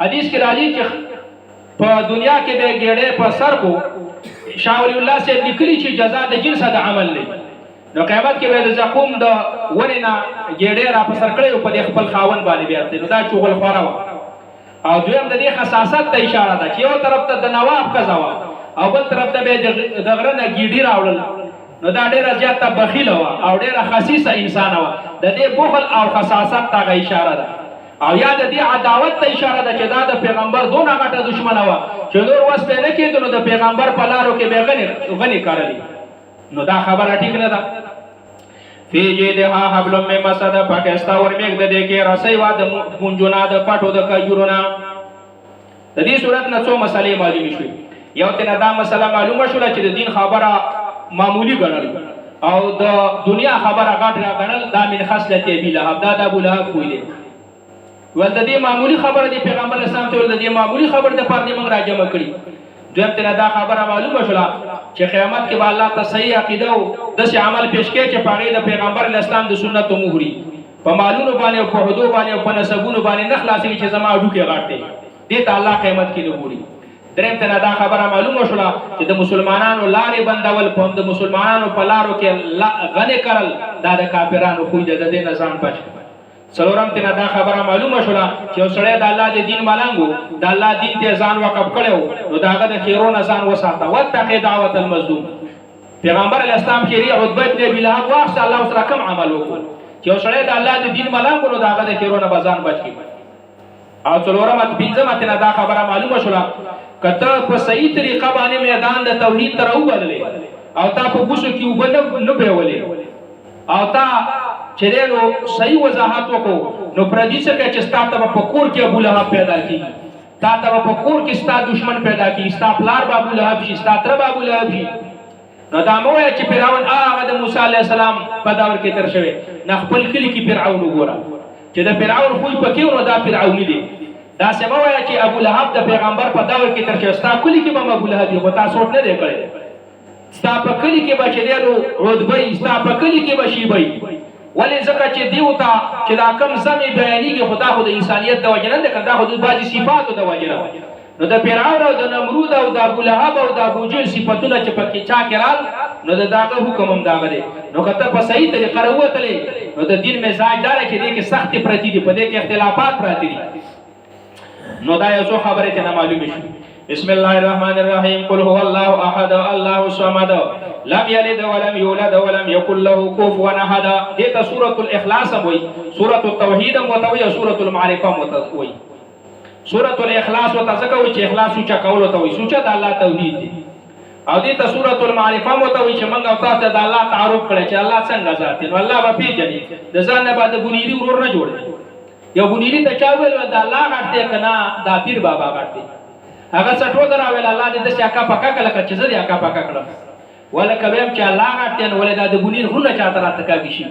حدیث کې راځي چې په دنیا کې به ګېډۍ په سر کو شاه ولی الله صاحب لیکلي چې جزا د جنسه د عمل دی نو قیامت کې به د زقوم د ونې نه ګېډۍ را په سر کړی او په دې خپل خاوند باندې بیا نو دا چغلخوره وه او دویم د دې خصاصت ته اشاره ده چې یو طرف ته د نواب ښځه وه او بل طرف ته به د غره نه ګیډي راوړل نو دا ډیره زیاته بخیله وه او ډیره خسیسه انسان وه د دې بخل او خصاصت ته اشاره ده او یا د دې عداوت ته اشاره ده چې دا د پیغمبر دونه غټه دشمنه وه چې نور وس پې نه کېدو نو د پیغمبر په لارو کې به غني کړلي نو دا خبره ټیک نه ده فی جیدها حبل من مسد پاکستا ورمیک د دې کې رسۍ وه د مونجونه د پټو د کجورونه د دې صورت نه څو مسلې معلومې شوې یو تېنه دا مسله معلومه شوله چې د دین خبره معمولی ګڼل او د دنیا خبره غټ را ګڼل دا من خصلت ابي لهب دا د ابو لهب خوی دی ول د دې معمولی خبره دی پیغمبر اسلام ته ول د دې معمولی خبره د پاره موږ راجمع کړي دویم ته دا خبره معلومه شوه چې قیامت کې به الله ته صحیح عقیده او داسې عمل پیش کړي چې په هغې د پیغمبر اسلام د سنتو مهري په مالونو باندې او په حدو باندې او په نسبونو باندې نه خلاصېږي چې زما هډوکې غټ دی دې ته الله قیامت کې نه ګوري دریم ته دا خبره معلومه شوله چې د مسلمانانو لارې بندول په د مسلمانانو په لارو کې غنې کرل دا د کافرانو خوی ده د دې نه ځان بچ څلورم ته دا خبره معلومه شوله چې یو سړی د الله د دین ملنګ و د الله دین ته ځان وقف کړی و نو د هغه د خیرو نه ځان وساته واتقي دعوة المظلوم پیغمبر اسلام شریع عتبه بن ابي لهب واخص الله سره کوم عمل وکړ چې یو سړی د الله د دین ملنګ و نو د هغه د خیرو نه ځان بچ کړي او څلورم پنځم ته دا خبره معلومه شوله کته په صحیح طریقه باندې میدان د توحید تر وبللې او تا په بوسو کې وبنه نه بیولې او تا چې نو صحیح وضاحت وکړو نو پردي څه کې چې ستاسو په کور کې ابو لهب پیدا کیږي تاسو په کور کې ستاسو دشمن پیدا کیږي ستاسو پلار ابو لهب شي ستاسو تر ابو لهب شي نو دا مو چې فرعون هغه د موسی عليه السلام په دور کې تر شوی نه خپل کلی کې فرعون وګوره چې د فرعون خو په کې نو دا فرعون دی دا سموي چې ابو لهب د پیغمبر په دور کې تر شوی ستاسو کلی کې به ابو لهب یو تاسو نه دی کړی ستاسو کلی کې به چې دی عتبه ستاسو کلی کې به شي ولې ځکه چې دیو ته چې دا کم زمې بیانېږي خو دا خو د انسانیت د وجې نه ده، دا خو د بعضې صفاتو د وجې نه. نو د فرعون او د نمرود او د ابولهب او د ابوجهل صفتونه چې پکې چا کې رال نو د داغه حکم هم داغه دی. نو که ته په صحیح طریقه راووتلې نو د دین مزاج دا دی چې دې کې سختې پرتې دي، په دې کې اختلافات پراته دي. نو دا یو څو خبرې ته نه معلومې شي. بسم الله الرحمن الرحیم. قل هو الله احد الله الصمد لم یلد ولم یولد ولم یکن له کفوا احد. دې ته سورۃ الاخلاص هم وایي، سورۃ التوحید هم ورته وایي او سورۃ المعرفه هم ورته وایي. سورۃ الاخلاص ورته ځکه وایي چې اخلاص سوچا کول ته وایي، سوچا د الله توحید دی. او دې ته سورۃ المعرفه هم ورته وایي چې موږ او تاسو د الله تعارف کړی چې الله څنګه ذات دی. نو الله به پیژني، د ځان نه بعد بنیری ورور نه جوړي. یو بنیری ته چا ویل د الله غټ دی کنه دا پیر بابا غټ دی، هغه څټو دراویل الله دې د شاکا پکا کله چې زه دې اکا پکا کړم ولکه ویم چې الله غټ دی نو ولدا د بنیر غونه چاته راته کاږي شي،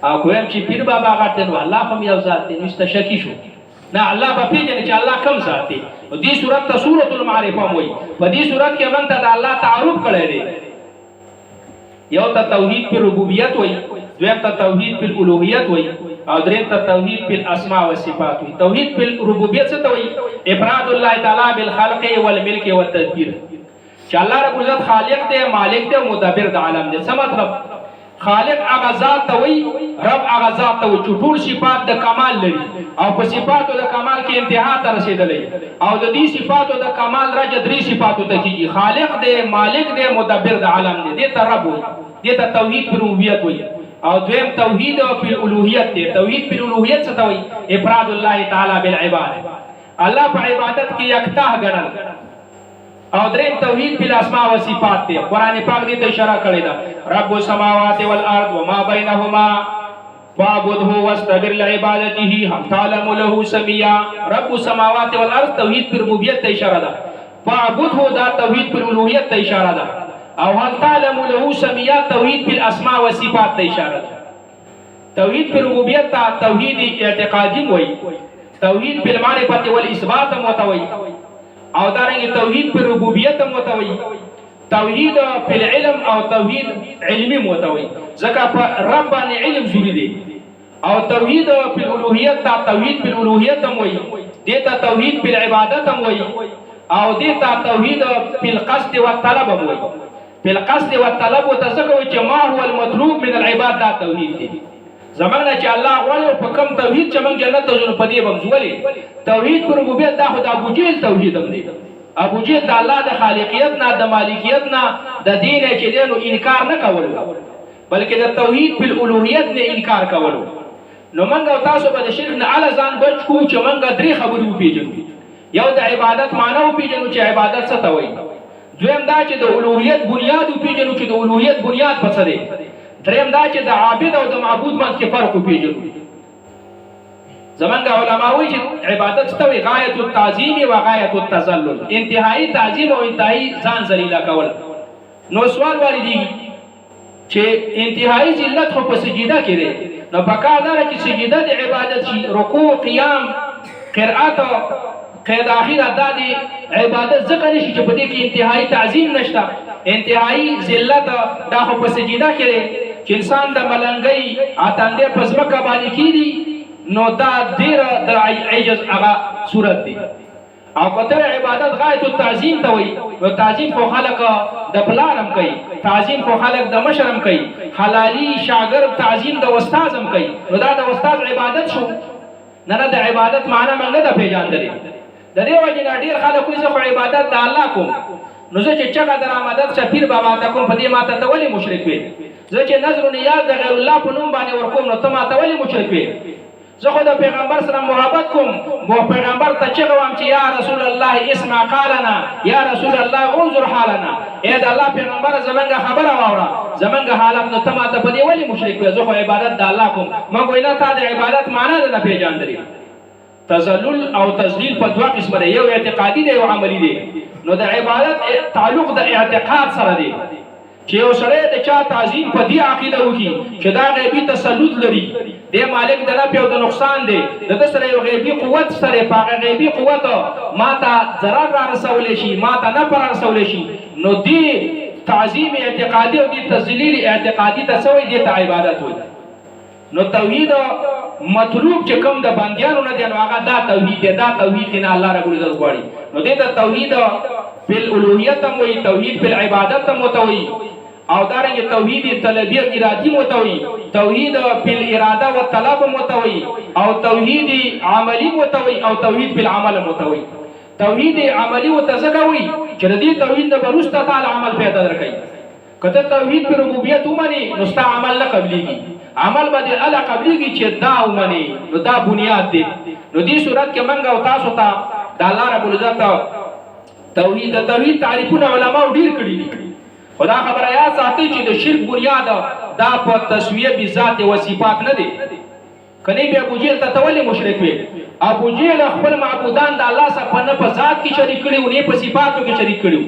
او کوم چې پیر بابا غټ دی نو الله هم یو ذات دی. نو شکی شو نه، الله به پیژني چې الله کوم ذات دی. دې صورت ته سورۃ المعرفه وایي. په دې صورت کې موږ ته د الله تعارف کړی دی. یو ته توحید په ربوبیت وایي، دویم ته توحید په الوهیت وایي، او دریم ته توحید په الاسماء والصفات وایي. توحید په ربوبیت څه ته وایي؟ افراد الله تعالی بالخلق والملك والتدبیر، چې الله رب العزت خالق دی، مالک دی، مدبر د عالم دی. څه مطلب؟ خالق هغه ذات ته وایي، رب هغه ذات ته وایي چې ټول صفات د کمال لري او په صفاتو د کمال کې انتها ته رسېدلی، او د دې صفاتو د کمال رجه درې صفاتو ته کېږي: خالق دی، مالک دی، مدبر د عالم دی. دې ته رب وایي، دې ته توحید په ربوبیت وایي. او دویم توحید په الوهیت دی. توحید په الوهیت څه ته وایي؟ افراد الله تعالی بالعباد، الله په عبادت کې یکتا ګڼل. او دریم توحید په الاسماء و صفات دی. قران پاک دې ته اشاره کړې ده: رب السماوات والارض وما بينهما فاعبده واستبر لعبادته هل تعلم له سميا. رب السماوات والارض توحید په ربوبیت ته اشاره ده، فاعبده دا توحید په الوهیت ته اشاره ده، او هل تعلم له سميا توحید په الاسماء و صفات ته اشاره ده. توحید په ربوبیت ته توحید اعتقادي وایي، توحید په المعرفه والاثبات هم وایي، او دارنګه توحید په ربوبیت هم وایي، توحید په العلم او توحید علمي وایي، ځکه په رب باندې علم ضروري دی. او توحید په الوهیت ته توحید په الوهیت هم وایي، دته توحید په عبادت هم وایي، او دته توحید په القصد والطلب هم وایي. په القصد والطلب وتذکر چې ما هو المطلوب من العباد دا توحید دی. زمونږ چې الله غواړي په کوم توحید چې موږ جنت ته ځو په دې بمزولې. توحید پر ربوبیت دا خو د ابو جهل توحید هم دی. ابو جهل د الله د خالقیت نه، د مالکیت نه، د دین چې دینو انکار نه کولو، بلکې د توحید په الوهیت نه انکار کولو. نو موږ او تاسو به د شرک نه اعلی ځان بچ کو چې موږ درې خبرې وپېژنو. یو د عبادت معنی وپېژنو چې عبادت څه ته وایي. دویم دا چې د الوهیت بنیاد وپېژنو چې د الوهیت بنیاد په څه دی. دریم دا چې د عابد او د معبود منځ کې فرق وپېژنو. زمونږ علما وایي چې عبادت څه ته وایي؟ غایة التعظیم و غایة التذلل، انتهایی تعظیم او انتهایی ځان ذلیله کول. نو سوال واردېږي چې انتهایی ذلت خو په سجده کې دی، نو پکار دا چې سجده د عبادت شي، رکوع، قیام، قرأت، قید اخر دا د عبادت ځکه نشي چې په دې کې انتهایی تعظیم نشته، انتهایی ذلت دا خو په سجده کې دی. چې انسان د ملنګۍ اتاندې په ځمکه باندې کېږي نو دا ډېره د عجز هغه صورت دی. او کتر عبادت غایت التعظیم ته وایي، نو تعظیم خو خلق د پلار هم کوي، تعظیم خو خلق د مشر هم کوي، حلالي شاګرد تعظیم د استاد هم کوي. نو دا د استاد عبادت شو. نه د عبادت معنی موږ نه ده پېژندلې. د دې وجې نه ډېر خلک وایي زه خو عبادت د الله کوم. نو زه چې چغه در آمدد شه پیر بابا ته کوم، په دې ماته ته ولې مشرک وې؟ زه چې نظر و نیاز د غیر الله په نوم باندې ورکوم، نو ته ماته ولې مشرک وې؟ زه خو د پیغمبر سره محبت کوم، مو پیغمبر ته چغه وایم چې یا رسول الله اسمع قالنا، یا رسول الله انظر حالنا. اے د الله پیغمبر زمونږ خبره واوره، زمونږ حالت، نو ته ماته په دې ولې مشرک وې؟ زه خو عبادت د الله کوم. موږ وایو نه، تا د عبادت معنی نه پېژندلې. تذلل او تذلیل په دوه قسمه دی، یو اعتقادي دی یو عملی دی. نو د عبادت تعلق د اعتقاد سره دی، چې یو سړی د چا تعظیم په دې عقیده وکړي چې دا غیبي تسلط لري، دی مالک د نفع او د نقصان دی، د ده سره یو غیبي قوت سره، په هغه غیبي قوت ما ته ضرر را رسولی شي، ما ته نفع را رسولی شي. نو دې تعظیم اعتقادي او دې تذلیل اعتقادي ته څه وایي؟ دې ته عبادت وایي. نو توحید مطلوب چې کوم د بندیانو نه دی نو هغه دا توحید دی، دا توحید نه الله رب العزت غواړي. نو دې ته توحید فی الالوهیت هم وایي، توحید فی العبادت هم ورته وایي، او دارنګه توحید طلبی او ارادی متوي، توحید فی الاراده و طلب متوي، او توحید عملی متوي، او توحید فی العمل متوي. توحید عملی وتزکوي چې دې توحید د بروسته تعالی عمل پیدا درکړي. کته توحید پر ربوبیت ومني نو ستا عمل نه قبليږي، عمل باندې الا قبليږي چې دا ومني نو دا بنیاد دی. نو دې صورت کې منګه او تاسو ته د الله رب العزت توحید تعریفونه علما ډیر کړی دي. خدا خبره یا ساتي چې د شرک بنیاد دا په تسویه بذات او صفات نه دي. کني بیا ابو جهل ته تولی مشرک وي. ابو جهل خپل معبودان د الله سره نه په ذات کې شریک کړي او نه په صفاتو کې شریک کړي.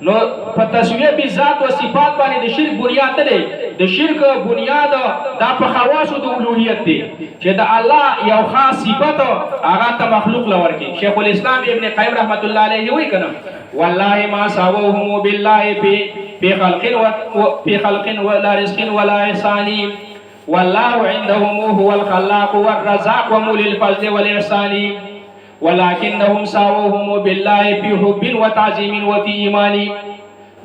نو په تسویه بذات او صفات باندې د شرک بنیاد نه دی. د شرک بنیاد دا په خواصو د اولوهیت دی چې د الله یو خاص صفت هغه ته مخلوق لور کې. شیخ الاسلام ابن قیم رحمت الله علیه وی کنه والله ما ساوهم بالله في خلق ولا رزق ولا احسان والله عندهم هو الخلاق والرزاق ومولي الفضل والاحسان ولكنهم ساوهم بالله في حب وتعظيم وفي ایمان.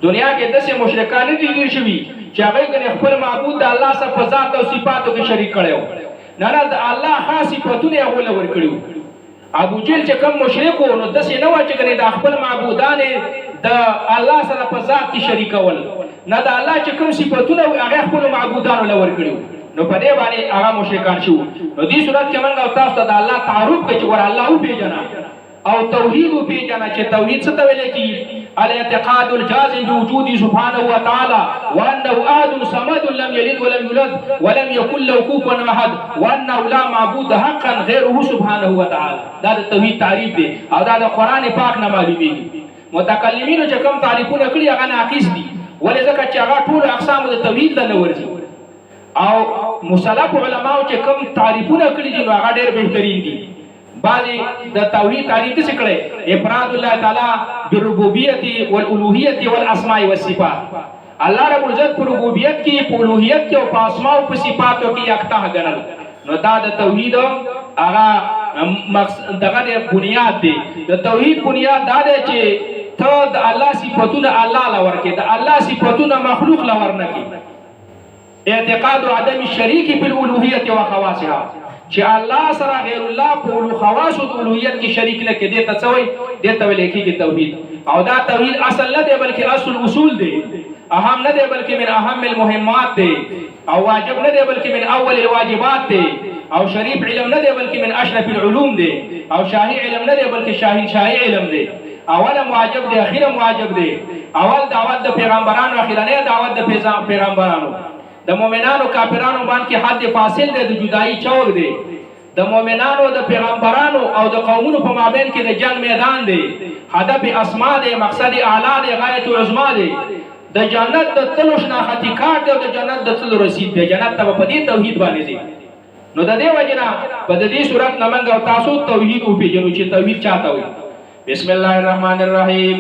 دنیا کې داسې مشرکان دي ډیر شوي چې هغه خپل معبود د الله سره په ذات او صفاتو کې شریک کړو، نه نه د الله خاص صفاتونه هغه لور کړو. ابو جهل چې کوم مشرک و نو داسې نه و چې د خپل معبودان د الله سره په ذات کې شریکول، نه د الله چې کوم صفاتونه هغه خپل معبودان لور کړو. نو په دې باندې هغه مشرکان شو. نو دې صورت کې موږ تاسو ته د الله تعارف کوي چې ور الله او پیژنه او توحید او پیژنه چې توحید څه ته ویل کیږي. الاعتقاد الجازم بوجود سبحانه وتعالى وانه احد صمد لم يلد ولم يولد ولم يكن له كفوا احد وانه لا معبود حقا غيره سبحانه وتعالى. دا د توحید تعریف دی او دا د قران پاک نه معلومیږي. متکلمینو چې کوم تعریفونه کړی هغه ناقص دي، ولې ځکه چې هغه ټول اقسام د توحید نه ورځي. او مصالح علماء چې کوم تعریفونه کړی دي نو هغه ډېر بهترین دي. بعضی د توحید تعریف څه کړي افراد الله تعالی بالربوبیت والالوهیت والاسماء والصفات. الله رب العزت په ربوبیت کې، په الوهیت کې او په اسماء او په صفاتو کې یکتا غنل. نو دا د توحید هغه مقصد دغه بنیاد دی. د توحید بنیاد دا دی چې ته د الله صفاتونه الله لور کې، د الله صفاتونه مخلوق لور نه کې. اعتقاد عدم الشریک فی الالوهیت و خواصها چې الله سره غیر الله په خواص او الوهیت کې شریک نه کې دې ته څوي دې ته ویل کېږي توحید. او دا توحید اصل نه دی بلکې اصل اصول دی، اهم نه دی بلکې من اهم المهمات دی، او واجب نه دی بلکې من اول الواجبات دی، او شریف علم نه دی بلکې من اشرف العلوم دی، او شاهي علم نه دی بلکې شاهي علم دی. اول واجب دی، اخیر واجب دی. اول دعوت د پیغمبرانو، اخیرنه دعوت د پیغمبرانو. د مؤمنانو کافرانو باندې حد فاصل دی، د جدائی چور دی. د مؤمنانو د پیغمبرانو او د قومونو په مابین کې د جنگ میدان دی. هدف اسما دی، مقصد اعلی دی، غایت عظما دی. د جنت د تلو شناختی کارت دی او د جنت د تلو رسید دی. جنت ته په دې توحید باندې دی. نو د دې وجنه په دې صورت نمنګ او تاسو توحید او پیژنو چې توحید چاته وي. بسم الله الرحمن الرحیم.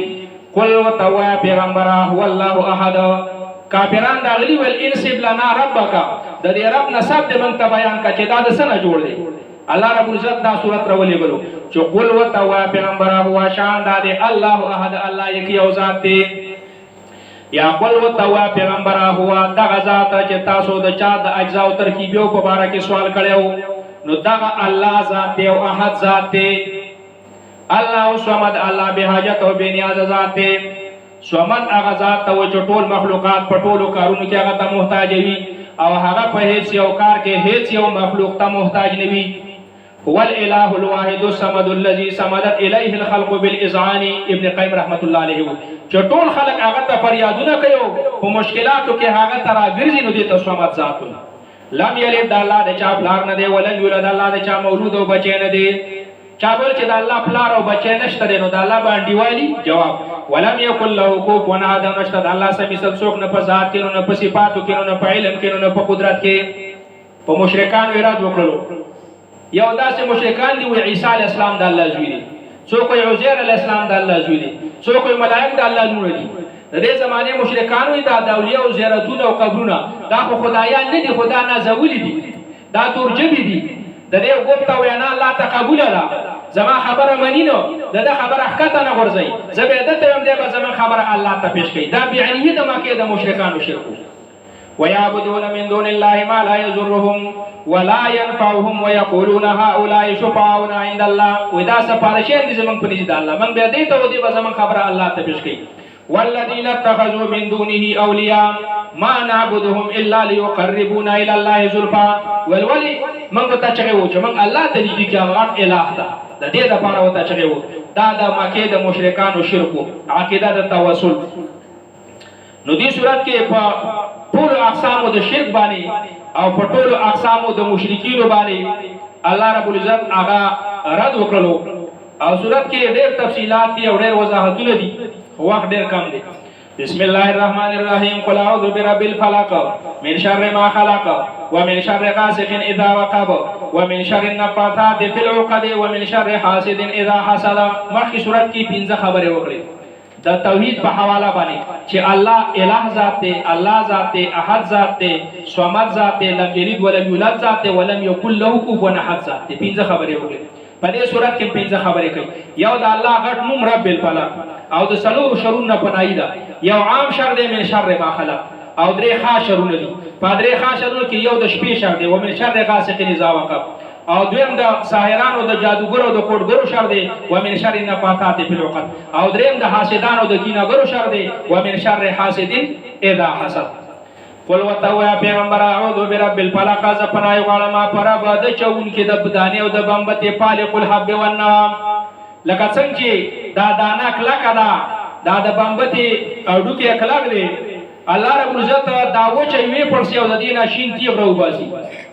قل وتوا پیغمبره هو الله احد. کافران داغلی ول انسب لنا ربک، د دې رب نسب دې مونږ ته بیان کا چې دا د سنه جوړ دی. الله رب العزت دا صورت راولې غلو چې قل وتوا پیغمبر هو شان د الله احد، الله یک یو ذات دی. یا قل وتوا پیغمبر هو دغه ذات چې تاسو د چا د اجزا او ترکیبو په اړه کې سوال کړو، نو دغه الله ذات دی او احد ذات دی. الله صمد، الله به حاجت او به نیاز ذات دی. سومن هغه ذات ته چې ټول مخلوقات په ټولو کارونو کې هغه ته محتاج وي، او هغه په هیڅ یو کار کې هیڅ یو مخلوق ته محتاج نه وي. هو الاله الواحد الصمد الذي صمدت اليه الخلق بالاذعان. ابن قیم رحمت الله علیه چې ټول خلق هغه ته فریادونه کوي په مشکلاتو کې هغه ته راګرځي، نو دې ته صمد ذات وي. لم یلد، الله د چا پلار نه دی، ولن یولد، الله د چا مولود او بچی نه دی. چا بل چې د الله پلار او بچی نشته دی، نو د الله باندې والی جواب ولم یکن له کفوا احد. نشته د الله سره مثل څوک، نه په ذات کې، نه په صفاتو کې، نه په علم کې، نه په قدرت کې. په مشرکان وراد وکړو. یو داسې مشرکان دي وی عیسی علی السلام د الله زوی دی، څوک یې عزیر علی السلام د الله زوی دی، څوک یې ملائک د الله نور دي. د دې زمانه مشرکان وی د اولیاء او زیارتونه او قبرونه دا خو خدایان نه دي، خدا نازولی دي. دا ترجمه دي د دې وګتا وینا الله ته قبول ده زما خبره منینو دا خبره حقته نه ورځي زبیدته هم دې به زما خبره الله ته پیش کړي دا بیانیه د مکه د مشرکانو شرک ويعبدون من دون الله ما لا يضرهم ولا ينفعهم ويقولون هؤلاء شفعاؤنا عند الله ودا سپارښین دي زمون په نږدې د الله من به دې ته ودی به زمون خبره الله ته پیش کړي والذين اتخذوا من دونه اولياء ما نعبدهم الا ليقربونا الى الله زلفى والولي من ته چغه و چې من الله ته دې کې هغه الہ ده د دې لپاره وته چغه و دا د مکه د مشرکانو شرک عقیده د توسل نو دې صورت کې په ټول اقسام د شرک باندې او په ټول اقسام د مشرکین باندې الله رب العزت هغه رد وکړو او صورت کې ډېر تفصيلات دي او ډېر وضاحتونه دي وخت ډېر کم دی بسم الله الرحمن الرحیم قل اعوذ برب الفلق من شر ما خلق ومن شر غاسق اذا وقب ومن شر النفاثات في العقد ومن شر حاسد اذا حسد مخکې صورت کې پنځه خبرې وکړې د توحید په حواله باندې چې الله الہ ذات دی الله ذات دی احد ذات دی صمد ذات دی لم یلد ولم یولد ذات دی ولم یکن له کفوا احد ذات دی پنځه خبرې وکړې په دې صورت کې پنځه خبرې کوي یو د الله غټ نوم رب الفلق او د سلور شرونه پناهی ده یو عام شر دی من شر ما خلق او درې خاص شرونه دي په درې خاص شرونو کې یو د شپې شر دی ومن شر غاسق اذا وقب او دویم د ساحرانو د جادوګرو د کوډګرو شر دی ومن شر النفاثات في العقد او دریم د حاسدانو د کینهګرو شر دی ومن شر حاسد اذا حسد قل وتوا پیغمبر اعوذ برب الفلق ز پناه غواړم پر بعد چون کې د بدانه او د بمبته فالق الحب والنوام لکه څنګه چې دا دانه کلک دا د بمبته اډو کې کلک دی الله رب العزت دا وچه وی پرسي او د دینه شین تیغ راو باسي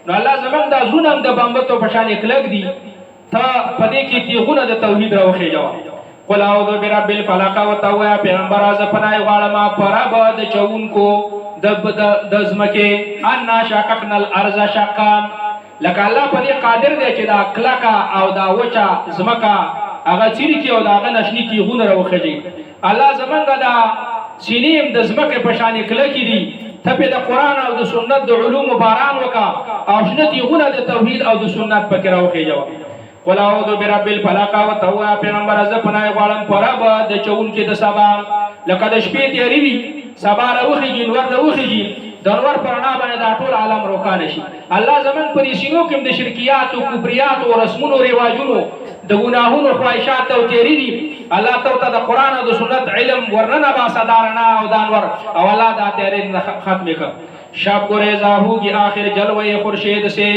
نو الله زمونږ د زونم د بمبته په شان کلک دی ته پدې کې تیغونه د توحید راوخې جواب قل اعوذ برب الفلق وتوا پیغمبر ز پناه غواړم پر بعد چون کو د زمکه ان شققنا الارض شقا لکه الله په دې قادر دی چې دا کلکا او دا وچا زمکا هغه چیرې کې او دا هغه نشنی کې غونه راوخېږي الله زمونږ دا سینیم د زمکه په شان کلکی دي ته په د قران او د سنت د علوم باران وکا او شنتی غونه د توحید او د سنت پکې راوخېږي قل اعوذ برب الفلق وتوا پیغمبر ز پناه غواړم پر بعد چون کې د سبا لکه د شپې تیری وي سبا راوخېږي نور راوخېږي د نور پر نه باندې دا ټول عالم روکانه شي الله زمون پر شینو کې د شرکیات او کفریات او رسمونو او رواجونو د ګناهونو خواهشات او تیری دي الله ته د قران او د سنت علم ورننه با صدارنا او دانور او الله دا تیری ختم کړ شب ګریزا ہوگی آخر جلوه خورشید سے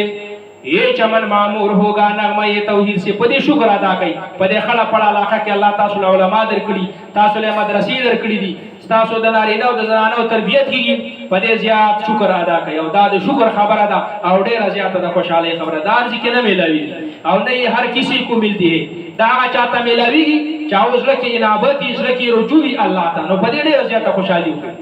یہ چمن معمور ہوگا نغمه توحید سے پدې شکر ادا کړئ پدې خړه پړه علاقه کې الله تاسو علماء درکړي تاسو له مدرسې درکړي دي تاسو د نارینه او د زنانو تربیت کیږي پدې زیات شکر ادا کړئ او دا د شکر خبره ده او ډېر زیات د خوشاله خبره ده ځکه نه ملاوي او نه هر کسی کو ملتی ہے دا هغه چاته ملاويږي چې اوس لکه انابت یې لکه رجوعي الله ته نو پدې ډېر زیات خوشالي وکړي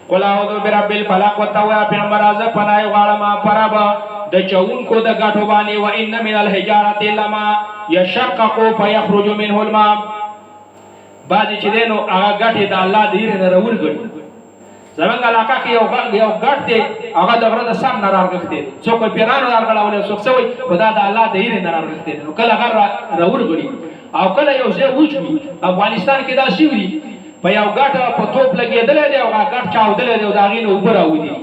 قل اعوذ برب الفلق وتوا پیغمبر اعظم پناه غواړم پربا د چون کو د غاټو باندې و ان من الحجاره لما يشقق فيخرج منه الماء باندې چې دینو هغه غاټي د الله د یره نه ورګړي زمونږ علاقه کې یو غاټ دی هغه د غره د سم نه راغښتي څوک پیرانو راغلاول څوک سوي خدا د الله د یره نه راغښتي نو کله غره راورګړي او کله یو ځای وچوي افغانستان کې دا شیوري په یو غاټه په توپ لګېدل دی او هغه غاټ چاودل دی او دا غینه وبره ودی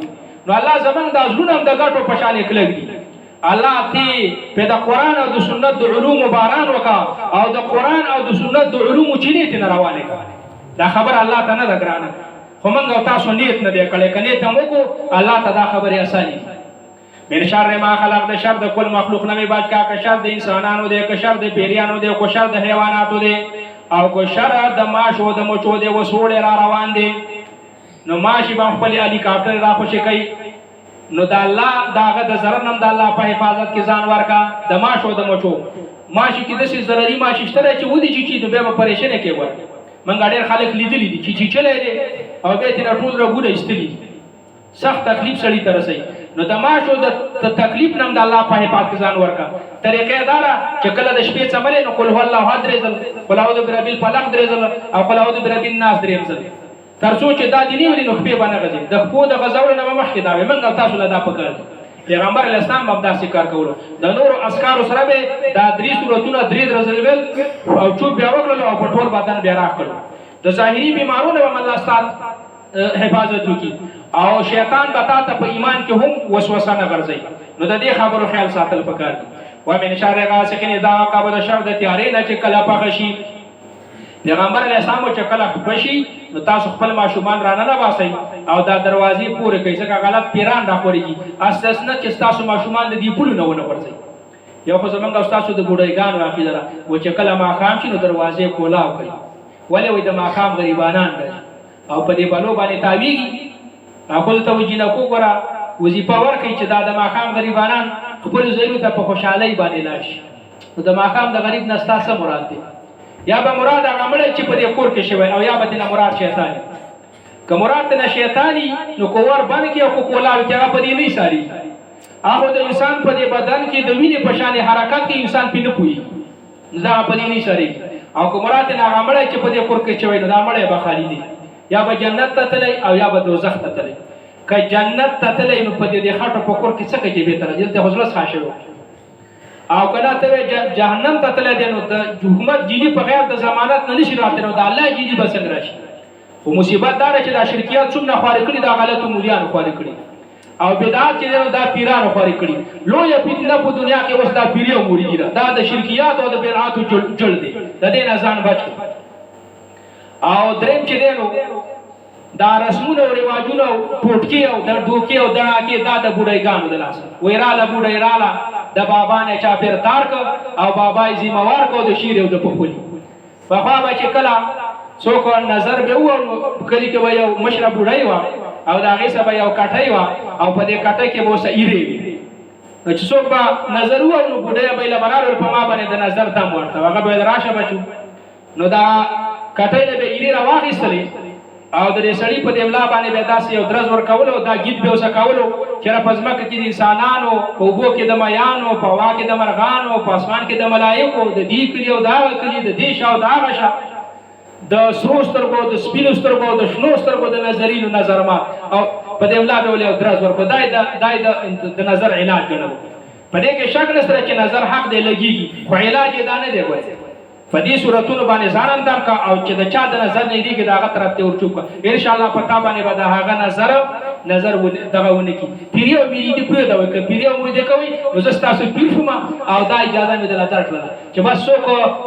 نو الله زمونږ د زړونو د غاټو په شان کلک دي الله تی په د قران او د سنت د علوم باران وکا او د قران او د سنت د علوم چینه ته روانه کا دا خبر الله ته نه لګرانه خو موږ تاسو نیت نه دی کړی کني ته موږ الله ته دا خبره اساني من شر ما خلق د شر د کل مخلوق نه بچ کا که شر د انسانانو دی که شر د پیریانو دی که شر د حیواناتو دی او که شر د ماشو د مچو دی وسوړ را روان دی نو ماشي په خپل الی کاپټر را خوشی کوي نو د الله داغه د zarar نم د الله په حفاظت کې ځان ورکا د ماشو د مچو ماشي کې د شي ضرري ماشي شته چې ودی چې د به پریشانه کې ور منګ ډېر خلک لیدلی دي چې چلے دي او به تیر ټول رګونه استلی سخت تکلیف سړی تر رسي نو د ماشو د تکلیف نم د الله په حفاظت کې ځان ورکا طریقې دارا چې کله د شپې سملې نو قل هو الله احد درځل قل اعوذ برب الفلق درځل او قل اعوذ برب الناس درځل ترڅو چې دا دیني ولې نو خپې باندې غځي د خپو د غزاول نه مخکې دا موږ تاسو له دا پکړ پیغمبر علیه السلام هم داسې کار کولو د نورو اسکارو سره به دا 3 سورتونه 3 ورځې ویل او چوپ بیا وکړل او په ټول بدن بیا راکړل د ظاهري بیمارونو به الله ستاسو حفاظت وکړي او شیطان به تاسو په ایمان کې هم وسوسه نه ګرځي نو د دې خبرو خیال ساتل پکار دي ومن شر غاسق اذا وقب د شر د تیارې نه چې کله پخ شي پیغمبر علیه السلام چې کله پخ شي نو تاسو خپل ماشومان رانه نه باسئ او دا دروازې پورې کوي ځکه غلط پیران راخوريږي اساسنه چې تاسو ماشومان د دې پولو نه ونه ورځي یو خو زمونږ استادو د بوډایګانو اخیره و چې کله ماښام شي نو دروازې کولاو کوي ولې وي د ماښام غریبانان راځي او په دې بلو باندې تاویږي خپل ته وجینکو ګره وظیفه ورکړي چې دا د ماښام غریبانان خپل زویو ته په خوشحالۍ باندې لاړ شي نو د ماښام د غریب نه ستاسو مراد دی یا به مراد هغه مړی چې په دې کور کې شوی او یا به نه مراد شیطان که مراد نه شیطانی نو کوور باندې کې او کولاو کې هغه په دې نه ساري هغه د انسان په دې بدن کې د وینې په شان حرکت کې انسان پې نه پوي دا په دې نه ساري او که مراد نه هغه مړی چې په دې کور کې شوی نو دا مړی به خالی دی یا به جنت ته تللی او یا به دوزخ ته تللی که جنت ته تللی نو په دې خټو په کور کې څه کوي به تر دلته حضرت خاصو او کله ته جهنم ته تللی دی نو د حکومت جیلی په غیر د ضمانت نه نشي راته نو د الله جیلی به څنګه راشي خو مصیبت دا چې دا شرکیات څومره خواري کړي دا غلطو مولیانو خواري کړي او بدعت چې دا پیرانو خواري کړي لویه فتنه په دنیا کې اوس دا پیری او مرید دا د شرکیات او د بدعاتو جل دی د دې نه ځان بچ او دریم چې دینو دا رسمونه او رواجونه او ټوټکی او د ډوکی او دړاکی دا د بوډایګانو د لاس ویراله بوډای رااله د بابا نه چا پیر تار او بابا یې ذمہوار کو د شیر او د پخولي په خوا به چې کله څوک نظر به و کلی کې یو مشره بوډای و او دا هغه سبا یو کټای و او په دې کټای کې به سېری وي چې څوک به نظر و نو بوډای به لبرار په ما باندې د نظر تم ورته هغه به راشه بچو نو دا کټای له به یې راوغیستلې او د دې سړی په دیملا باندې به داسې یو درز ور کول او دا گیت به وسه کولو چې را پزماکه کې د انسانانو په وګو کې د میانو په وا کې د مرغانو په اسمان کې د ملائکو د دې کلی او دا کلی د دې شاو دا غشا د سرو سترګو د سپینو سترګو د شنو سترګو د نظرینو نظر ما او په دیملا به ولې درز ور کو دای د نظر علاج کړو په دې کې شک نشته چې نظر حق دی لګيږي خو علاج یې دا نه دی وایي په دې صورتونو باندې ځان اندام کا او چې د چا د نظر نه دی کې داغه طرف ته ورچوک ان شاء الله پتا باندې به دا هغه نظر دغه ونه کی پیریو میری دی پرې دا وکړه پیریو مو دې کوي نو زستا سو پیر شوم او دا اجازه مې دلته درکړه چې بس څوک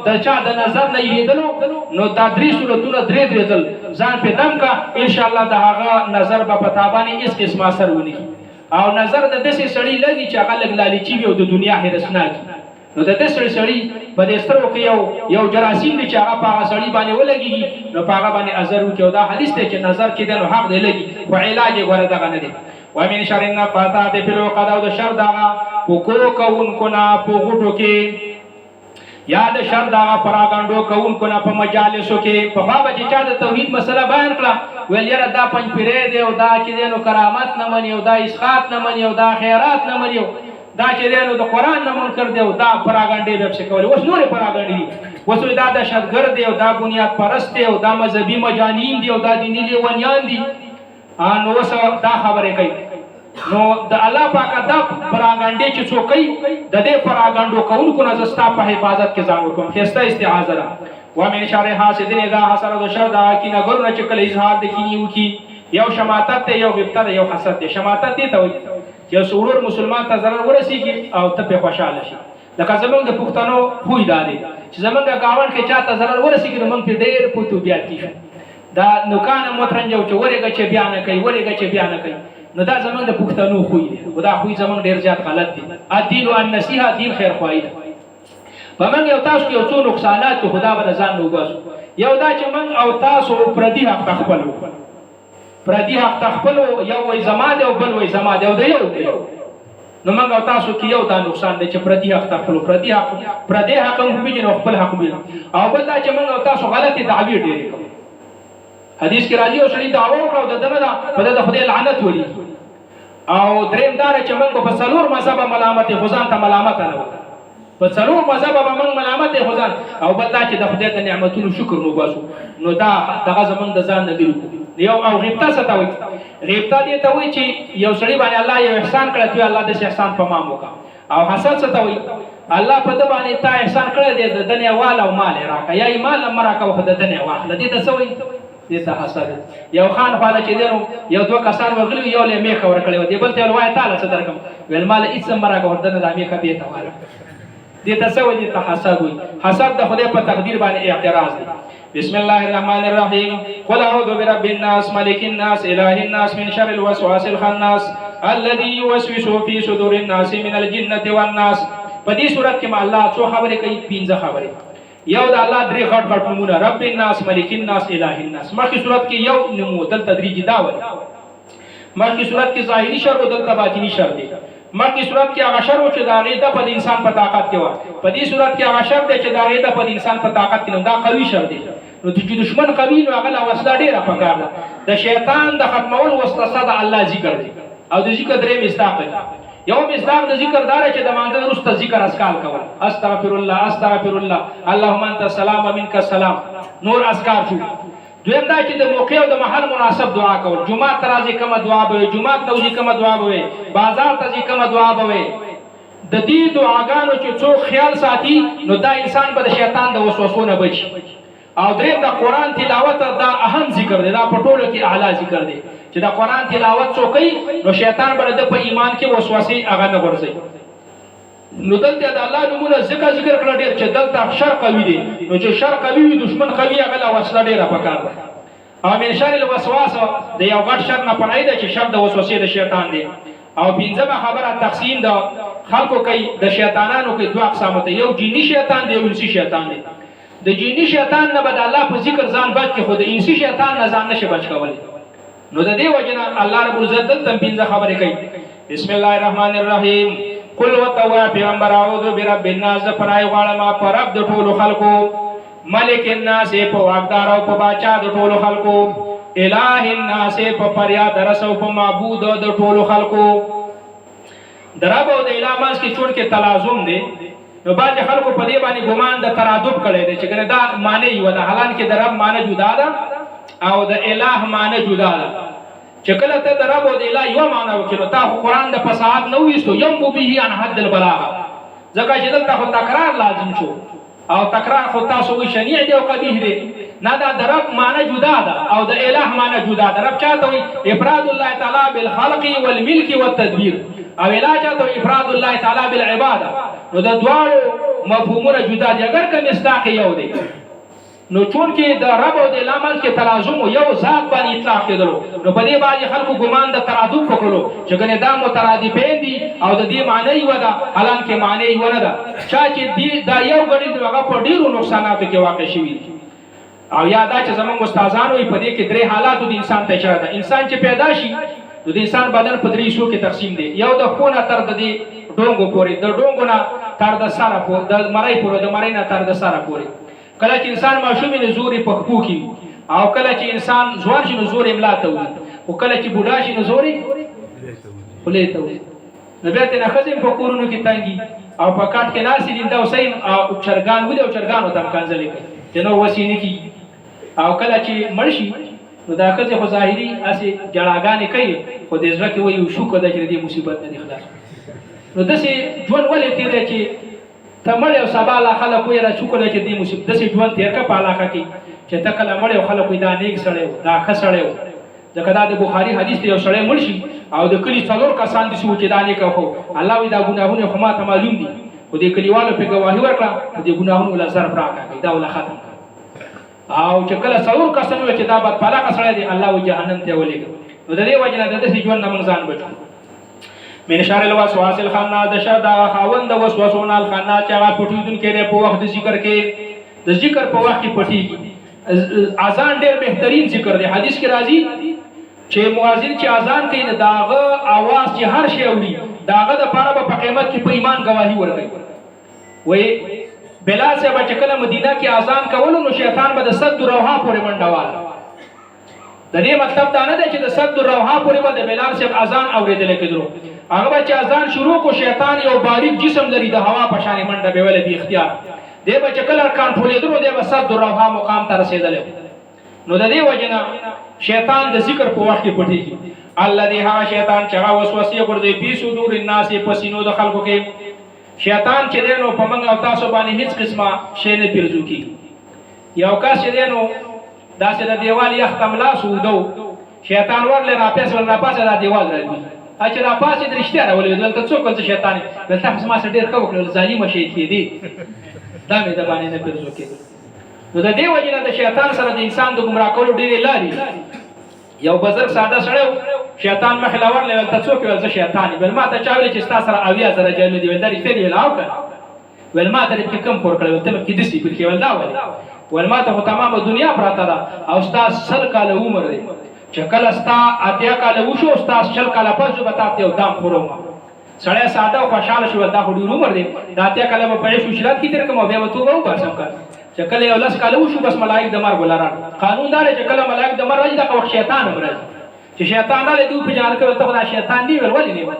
د چا د نظر نه لیدلو نو دا 3 صورتونه 3 ځل ځان په دم کا ان شاء الله دا هغه نظر به پتا باندې اس قسمه اثر ونه کی او نظر د دې سړی لګي چې هغه لګ لالچي وي او د دنیا هرسناک نو د دې سړی په دې سترو کې یو جراثیم دی چې هغه په هغه سړی باندې ولګي نو په هغه باندې اثر وکړي دا حدیث ته چې نظر کې د حق دی لګي او علاج یې غوړه دغه نه دی ومن شر النفاثات فی العقد او د شر دغه پکو کوونکو نه په غټو کې یا د شر دغه پراګانډو کوونکو نه په مجالسو کې په هغه چې چا د توحید مسله بیان کړه ویل یاره دا پنځ پیری دی او دا چې دی نو کرامت نه مني او دا اسقاط نه مني او دا خیرات نه مني دا چې دی نو د قرآن نه منکر دی او دا پراګانډې به پسې کولې اوس نورې پراګانډې دي اوس دا دهشتګرد دی او دا بنیاد پرست دی او دا مذهبي مجانین دي او دا دیني لیونیان دي نو اوس دا خبرې کوي نو د الله پاک دا پراګانډې چې څوک کوي د دې پراګانډو کوونکو نه زه ستا په حفاظت کې ځان ورکوم ښایسته استعاذه ده ومن شر حاسد اذا حسد د شر دا کینهګرونه چې کله اظهار د کینې وکړي یو شماتت دی یو غیبت دی یو حسد دی شماتت دی ته وایي چې څورور مسلمان ته ضرر ورسیږي او ته په خوشاله شي لکه زمونږ د پښتنو خوی دا دی چې زمونږ گاوند کې چاته ضرر ورسیږي نو موږ په ډېر پوتو بیا کیږو دا نوکانه مترنجو چې ورېږه چې بیان کوي ورېږه چې بیان کوي نو دا زمونږ د پښتنو خوی دی او دا خوی زمونږ ډېر زیات غلط دی الدین النصیحه دین خیر خوای دی په موږ یو تاسو کې یو څو نقصانات خدا به ځان نو باسو یو دا چې موږ او تاسو پردي حق تخپلو پردي حق تخپلو یو وای زما دی او بل وای زما دی او د یو دی نو موږ او تاسو کې یو دا نقصان دی چې پردي حق تخپلو پردي حق هم پیژنو خپل حق ویل او بل دا چې موږ او تاسو غلطي دعوی ډېرې کوو حدیث کې راځي او سړي دعوا وکړه او دغه په د خدای لعنت ولي او دریم دا چې موږ په څلور مذهب ملامت غزان ته ملامت نه وکړو په څلور مذهب موږ ملامت غزان او بل دا چې د خدای د نعمتونو شکر نو باسو نو دا دغه زمونږ د ځان نه ګلو یو او غیبتا ستوي غیبتا دې ته وایي چې یو سړي باندې الله یو احسان کړی دی الله دې احسان په ما وکړه او حسد ستوي الله په دې باندې تا احسان کړی دی د دنیا والا او مال راکا یا مال امراکا وخت د دنیا واخله دې ته سوي دې ته حسد یو خان خاله چې دینو یو دوه کسان وغلی یو له میخه ور کړی و دی بل ته وای تعالی څه درکم ویل مال هیڅ امراکا ور دنه د میخه به ته واله دې ته سوي دې ته حسد وي حسد د خدای په تقدیر باندې اعتراض دی بسم الله الرحمن الرحيم قل اعوذ برب الناس ملك الناس اله الناس من شر الوسواس الخناس الذي يوسوس في صدور الناس من الجنه والناس په دې صورت کې ما الله څو خبرې کوي 15 خبرې یو د الله درې غټ غټ نمونه رب الناس ملك الناس اله الناس مخکې صورت کې یو نمو دل تدریجی دا وایي مخکې صورت کې ظاهري شر او دلته باطنی شر دی مخکې صورت کې هغه شر چې دا غیده په انسان په طاقت کې و په دې صورت کې هغه شر دی چې دا غیده په انسان په طاقت کې نو دا قوي شر دی نو چې دشمن قوي نو هغه لا وسله ډیره پکار ده د شیطان د ختمول وسله د الله ذکر دی او د ذکر درې مصداق دی یو مصداق د ذکر دار چې د مانځه وروسته ذکر اسکار کول استغفر الله اللهم انت السلام ومنك السلام نور اسکار شو دویم دا چې د موقع او د محل مناسب دعا کول جمعه ترازی کومه دعا به جمعه توجی کومه دعا به بازار ته کومه دعا به د دې دعاګانو چې څوک خیال ساتي نو دا انسان به د شیطان د وسوسو نه بچي او دریم د قران تلاوت دا اهم ذکر دی دا په ټولو کې اعلی ذکر دی چې دا قران تلاوت څوک کوي نو شیطان به د په ایمان کې وسوسې هغه نه ورځي نو دلته د الله نومونه ذکر کړل ډیر چې دلته شر قوي دی نو چې شر قوي وي دشمن قوي هغه لا وسله ډیره پکار ده او من شر الوسواس د یو غټ شر نه پناه ده چې شر د وسوسې د شیطان دی او پنځمه خبره تقسیم ده خلکو کوي د شیطانانو کې دوه اقسام دي یو جنی شیطان دی او انسی شیطان دی د جنی شیطان نه بد الله په ذکر ځان بچ کې خو د انسی شیطان نه ځان نشي بچ کولای نو د دې وجنه الله رب العزت دلته پنځه خبرې کوي بسم الله الرحمن الرحیم قل وتوا پیغمبر اعوذ برب الناس پناه غواړم په رب د ټولو خلکو ملک الناس په واقدار او په باچا د ټولو خلکو الہ الناس په فریاد رسو په معبود د ټولو خلکو درب او د الہ ماس کې چور کې تلازم دی نو باج خلکو په دې باندې ګمان د ترادف کړي دي چې کنه دا معنی یو د حالان کې د رب معنی جدا ده او د الہ معنی جدا ده چې کله ته د رب او د الہ یو معنی وکړو تا قرآن د فصاحت نو ویستو یم به عن حد البلاغه ځکه چې دلته خو تکرار لازم شو او تکرار خو تاسو وی شنیع دی او قبیح دی نه دا د رب معنی جدا ده او د الہ معنی جدا ده رب چاته وي افراد الله تعالی بالخلق والملك والتدبير او الہ چاته افراد الله تعالی بالعباده نو د دواړو مفهومونه جدا دي اگر که مصداق یو دی نو چون کې د رب او د الامل کې تلازم یو ذات باندې اطلاق کېدلو نو په دې باندې خلکو ګمان د ترادف وکړو چې کنه دا مترادفین دي او د دې معنی یو ده حالان کې معنی یو نه ده چې دا یو غړي دغه په ډیرو نقصاناتو کې واقع شوی او یاد چې زموږ استادانو په دې کې درې حالاتو د انسان ته چره ده انسان چې پیدا شي نو د انسان بدن په درې شو کې تقسیم دي یو د خونه تر د دې ډونګو پورې د ډونګو نه تر د سره پورې د مړی پورې د مړی نه تر د سره پورې کله چې انسان ماشوم نه زوري په خپو کې او کله چې انسان ځوان شي نو زور املا ته وي او کله چې بوډا شي نو زوري خلې ته وي نو بیا ته نه خزم په کورونو کې تانګي او په کاټ کې ناسي دي دا حسین او چرګان ولې او چرګانو تم کانځلې کوي چې نو وسینې کی او کله چې مرشي نو دا کله خو ظاهري اسي جړاګانې کوي خو دې ځکه وي یو شو کده چې دې مصیبت نه خلاص نو دسه ژوند ولې تیرې چې تمړ او سبا لا خلک وي را چوکله چې دې مصیبت دسه ژوند تیر کا پالاکه کې چې تکله مړ او خلک دا نیک سړیو دا خسړیو ځکه دا د بخاری حدیث ته یو سړی مرشي او د کلی څلور کسان دي چې دا نیک خو الله وی دا ګناهونه خو ما ته معلوم دي خو دې کلیوالو په گواهی ورکړه دې ګناهونو له سر راکړه دا ولا ختم او چې کله څلور کسان وي چې دا بد پالاکه سړی دی الله و جهنم ته ولېږي نو د دې وجه نه د دې ژوند نه موږ ځان بچو من شر الوسواس الخناس د شر دا خاوند د وسوسونو الخناس چې هغه پټیدون کې په وخت د ذکر کې د ذکر په وخت کې پټیږي اذان ډېر بهترین ذکر دی حدیث کې راځي چې مؤذن چې اذان کوي نه داغه आवाज چې هر شی اوري داغه د پاره په قیامت کې په ایمان گواهی ورکړي وای بلال صاحب چې کله مدینه کې اذان کول نو شیطان به د صد روحا پورې منډوال د دې مطلب دا نه دی چې د صد روحا پورې به د بلال صاحب اذان اوریدل کېدلو هغه چې اذان شروع کو شیطان یو باریک جسم لري د هوا په شان منډه به ول بي اختیار دی به چې کله کنټرول درو دی به صد روحا مقام ته رسیدل نو د دې وجنه شیطان د ذکر په وخت کې پټيږي الذي ها شیطان چې هغه وسوسه ورځي په صدور الناس پسینو د خلکو کې شیطان چې دینو په منګ او تاسو باندې هیڅ قسمه شی نه پیرزو کی یو کس چې دینو داسې د دیوال یختم لا سودو شیطان ورل را پاسه د دیوال راځي اچ را پاسه د رښتیا راولې دلته څوک څه شیطان دلته ما سره ډیر خو کړل ظالم شي کېدی دا مې د باندې نه پیرزو کېدل نو د دې وجه نه د شیطان سره د انسان د گمراه کولو ډېرې لارې یو بزرګ ساده سره شیطان مخ لاور لول ته څوک ول ز شیطان بل ما ته چاوي چې تاسو سره اویا سره جلو دی ول درې ته دی لاو کړ ول ما ته کې کم پور کړو ته کې دسی په کې ول دا ول ما ته تمامه دنیا پراته ده او استاد سل کال عمر دی چې کله استا اتیا کال وشو استاد شل کال پس جو بتاته یو دام خورم سړی ساده او خوشاله شو دا خو ډیر عمر دی دا اتیا کال په پېښو شرات کې تر کوم بیا وته وو باسم کړ چې کله یو لاس کال وشو بس ملائک د مرګ ولران قانون دار چې کله ملائک د مرګ راځي دا وخت شیطان امر چې شیطان له دوی په جان کې ته دا شیطان دی ولې نه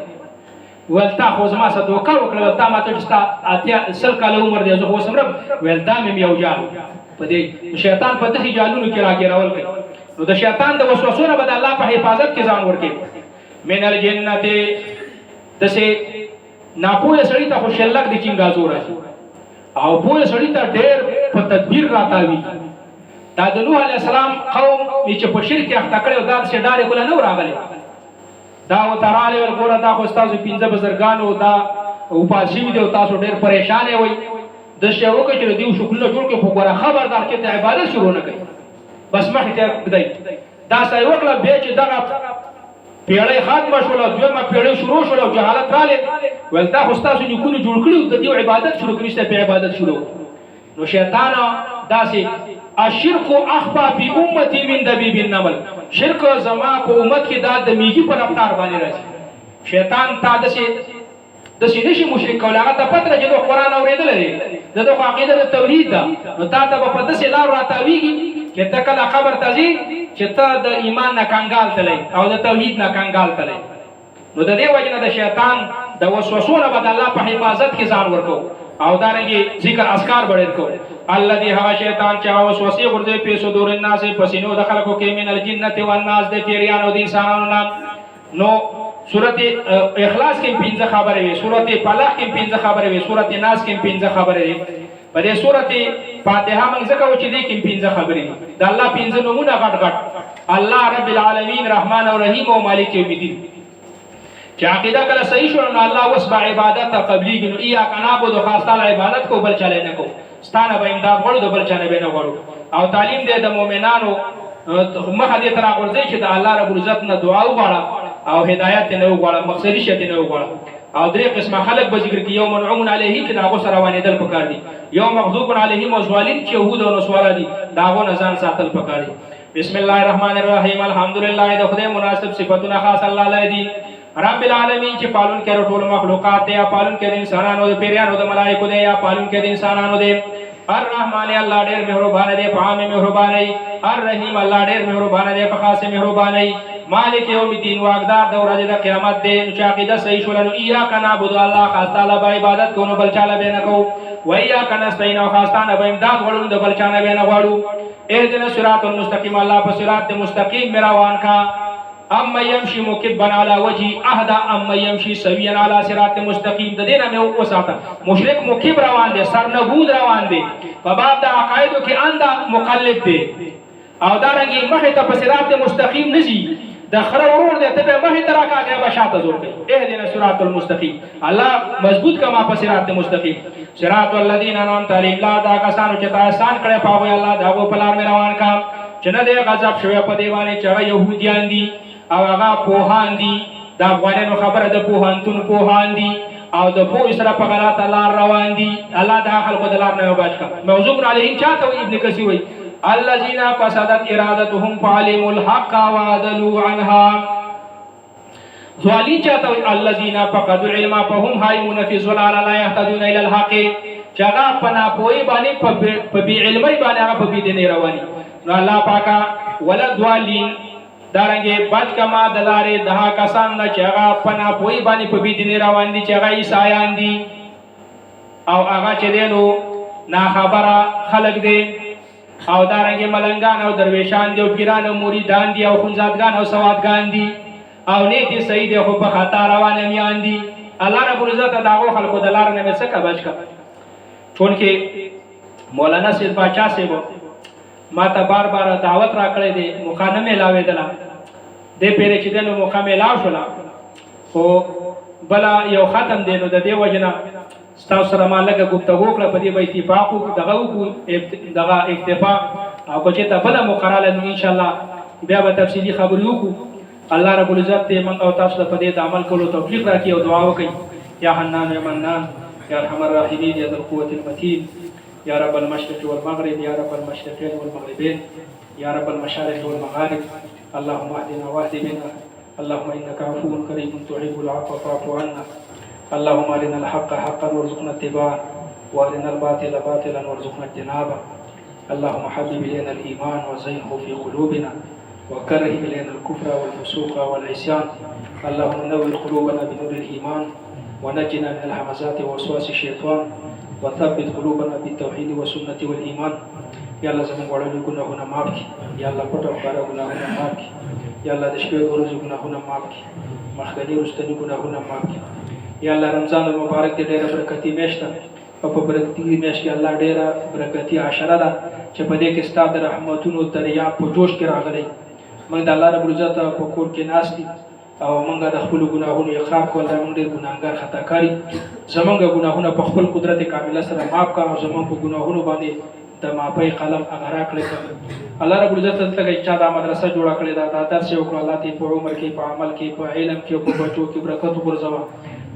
ولتا خو زما سره دوکا وکړه ولتا ماته چې اتیا سل کال عمر دی زه خو سمره ولدا مې یو جان په دې شیطان په دې جالونو کې راګیراول کوي نو د شیطان د وسوسو نه بد الله په حفاظت کې ځان ورکړي من الجنته دسه ناپوهه سړی ته خوشلک دي چنګازو راځي او پوهه سړی ته ډېر په تدبیر راتاوي دا د نوح علی السلام قوم چې په شرک اخته کړو دا څه ډارې کول نه راغلي دا و تراله ور ګوره دا خو تاسو 15 بزرګانو دا او پاسیو دی تاسو ډېر پریشان وي د شیو کې چې دیو شکل جوړ کې خو ګوره خبردار کې ته عبادت شروع نه کوي بس مخ ته بدای دا ځای وکړه به چې دغه پیړۍ ختم شول دویمه پیړۍ شروع شول او جهالت رااله ولدا خو تاسو نه کو جوړ کړو د دې عبادت شروع کړئ په عبادت شروع نو شیطان داسې الشرك اخفى في امتي من دبيب النمل شرک زما په امت کې دا د میږي په رفتار باندې راځي شیطان تا داسې نشي مشرک کول هغه ته پته چې د قران اوریدل لري د عقیده د توحید دا نو تا ته په داسې لار راتاویږي چې ته کله خبر تازي چې ته د ایمان نه کانګال تلې او د توحید نه کانګال تلې نو د دې وجه نه د شیطان د وسوسو نه بد الله په حفاظت کې ځان ورکو او دارنګي ذکر اذکار بڑھیر کو الذي هغه شیطان چې وسوسه ورځي په صدور الناس پسینو د خلکو کې من الجنه والناس د پیریانو د انسانانو نام نو سورته اخلاص کې 15 خبره وي سورته فلق کې 15 خبره وي سورته ناس کې 15 خبره وي په دې سورته فاتحه موږ ځکه و چې دې کې 15 خبرې د الله 15 نمونه غټ غټ الله رب العالمین رحمان او رحیم او مالک یوم الدین چې عقیده کله صحیح شو نو الله وسبع عبادت قبلی نو یا کنابود خاص تعالی عبادت کو بل چلے نه کو ستانه به امداد غوړو د بل چانه به نه غوړو او تعلیم دې د مؤمنانو مخه دې تر غورځي چې د الله رب العزت نه دعا وغواړه او هدایت نه وغواړه مقصدی شته نه وغواړه او درې قسمه خلق به ذکر کې یو منعم علیه چې داغه سره وانیدل پکار دي یو مغضوب علیهم او ظالم چې يهود او نصارا دي داغه نه ځان ساتل پکار دي بسم الله الرحمن الرحیم الحمدلله د خدای مناسب صفاتونه خاص الله لدی رب العالمین چې پالون کړو ټول مخلوقات یا پالون کړي انسانانو د پیریانو د ملائکو دی یا پالون کړي انسانانو دی الرحمن الله ډېر مهربان دی په عام مهرباني الرحیم الله ډېر مهربان دی په خاصه مهرباني مالک یوم الدین واقدار د ورځې د قیامت دی چې عقیده صحیح شول نو ایاک نعبد الله خاص تعالی به عبادت کوو بل چاله به نه کوو و ایاک نستعین او خاص تعالی به امداد غواړو د بل چاله به نه غواړو اهدنا الصراط المستقیم الله په صراط مستقیم میراوان کا اما يمشي مكبا على وجهه اهدى اما يمشي سويا على صراط مستقيم د دینه مې وساته مشرک مکب روان دي سرنګود روان دي په باب د عقایدو کې انده مقلد دي او دارنګي مخه ته په صراط مستقیم نزي د خره ورور دي ته مخه ته راکاږي بشاته زور کوي اهدنا الصراط المستقيم الله مضبوط کما په صراط مستقیم صراط الذين انعمت عليهم لا دا کسانو چې تاسو آسان کړه پاوي الله دا په لار مې روان کا چې نه دې غضب شوی په دیوانه چې يهوديان دي او هغه پوهان دي د افغانانو خبره د پوهانتون پوهان دي او د پوه سره په غلط لار روان دي الله د خلکو د لار نه بچ کا موضوع علیهم چاته ابن کثیر وی الذين فسدت ارادتهم فعلموا الحق وعدلوا عنها ظالم چاته وی الذين فقدوا العلم فهم هائمون في الضلال لا يهتدون الى الحق چاغه پنا پوي باندې په بي علمي باندې هغه په بي دي رواني نو الله پاکا ولد والین دارنګه بچ کما دلاره ده کسان نه چې هغه پنا پوي باندې په بي دي روان دي چې هغه عیسایان دي او هغه چې دینو نا خبره خلق دي او دارنګ ملنګان او درویشان دي او پیران او مریدان دي او خنزادګان او سوادګان دي او نیت صحیح دی خو په خطا روان میان دي الله رب العزت داغو خلقو د لار نه څخه بچ کا چون کې مولانا سید باچا صاحب ما ته بار بار دعوت را کړې دي موقع نه ملاوي دلا د پیرې چې دنو موقع ملاو شولا خو بلا یو ختم دی نو د دې وجنه ستاسو سره ما لګه گفتگو کړه په دې به اتفاق دغه اکتفا او چې ته بل مقرره ان شاء الله بیا به تفصیلی خبرې وکړو الله رب العزت ته من او تاسو په دې عمل کولو توفیق راکړي او دعا وکړي یا حنان یا منان یا ارحم الراحمین یا ذو القوة المتین یا رب المشرق والمغرب یا رب المشرقين والمغربين یا رب المشارق والمغارب اللهم اهدنا واهد بنا اللهم انك عفو كريم تحب العفو فاعف عنا اللهم ارنا الحق حقا وارزقنا اتباعه وارنا الباطل باطلا وارزقنا اجتنابه اللهم حبب الينا الايمان وزينه في قلوبنا وكره الينا الكفر والفسوق والعصيان اللهم نور قلوبنا بنور الايمان ونجنا من الهمزات ووسواس الشيطان وثبت قلوبنا بالتوحيد والسنه والايمان یا الله زموږ وړاندې ګناهونه معاف کړي یا الله پټ او ښکاره ګناهونه معاف کړي یا الله د شپې او ورځې ګناهونه معاف کړي مخکني وروستني ګناهونه معاف کړي یا الله رمضان المبارک دې ډېره برکتي میاشت ده او په برکتي میاشت کې الله ډېره برکتي عشره ده چې په دې کې ستا د رحمتونو دریاب په جوش کې راغلی موږ د الله رب العزت په کور کې ناست دي او موږ د خپلو ګناهونو اقرار کول دا موږ ډېر ګناهګار خطاکاري زموږ ګناهونه په خپل قدرت کامله سره معاف کړه او زموږ په ګناهونو باندې د معافی قلم هغه راکړی الله رب العزت دلته چې دا مدرسه جوړه کړې ده دا درس وکړه الله دې په عمر کې په عمل کې په علم کې په بچو کې برکت وګرځوه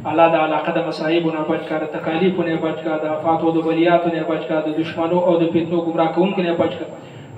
الله د علاقه د مصائب نه بچ کړه تکالیف نه بچ کړه د افات او د بلیات نه بچ کړه د دشمنو او د فتنو گمراه کوونکو نه بچ کړه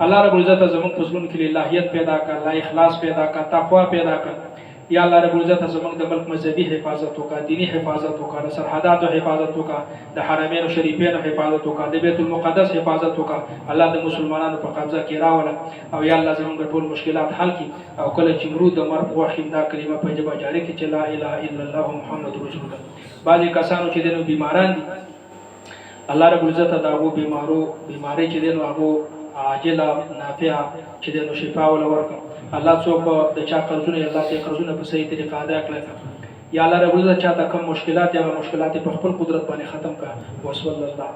الله رب العزت زموږ په زړونو کې الہیت پیدا کړه الله اخلاص پیدا کړه تقوا پیدا کړه یا الله رب العزت زموږ د ملک مذهبي حفاظت وکړه دینی حفاظت وکړه د سرحداتو حفاظت وکړه د حرمین شریفین حفاظت وکړه د بیت المقدس حفاظت وکړه الله د مسلمانانو په قبضه کې راوړه او یا الله زموږ ټول مشکلات حل کړي او کله چې مرود د مرګ وخت دا کلمه په جبه جاری کې چې لا اله الا الله محمد رسول الله بعضی کسانو چې دنو بیماران دي الله رب العزت دا وو بیماری چې دنو هغه عاجله نافعه چې دنو شفا ول ورکړه الله څوک د چا قرضونه الله ته قرضونه په صحیح طریقه ادا کړل یا الله رب العزت چا ته کوم مشکلات یا مشکلات په خپل قدرت باندې ختم کړه وصلی الله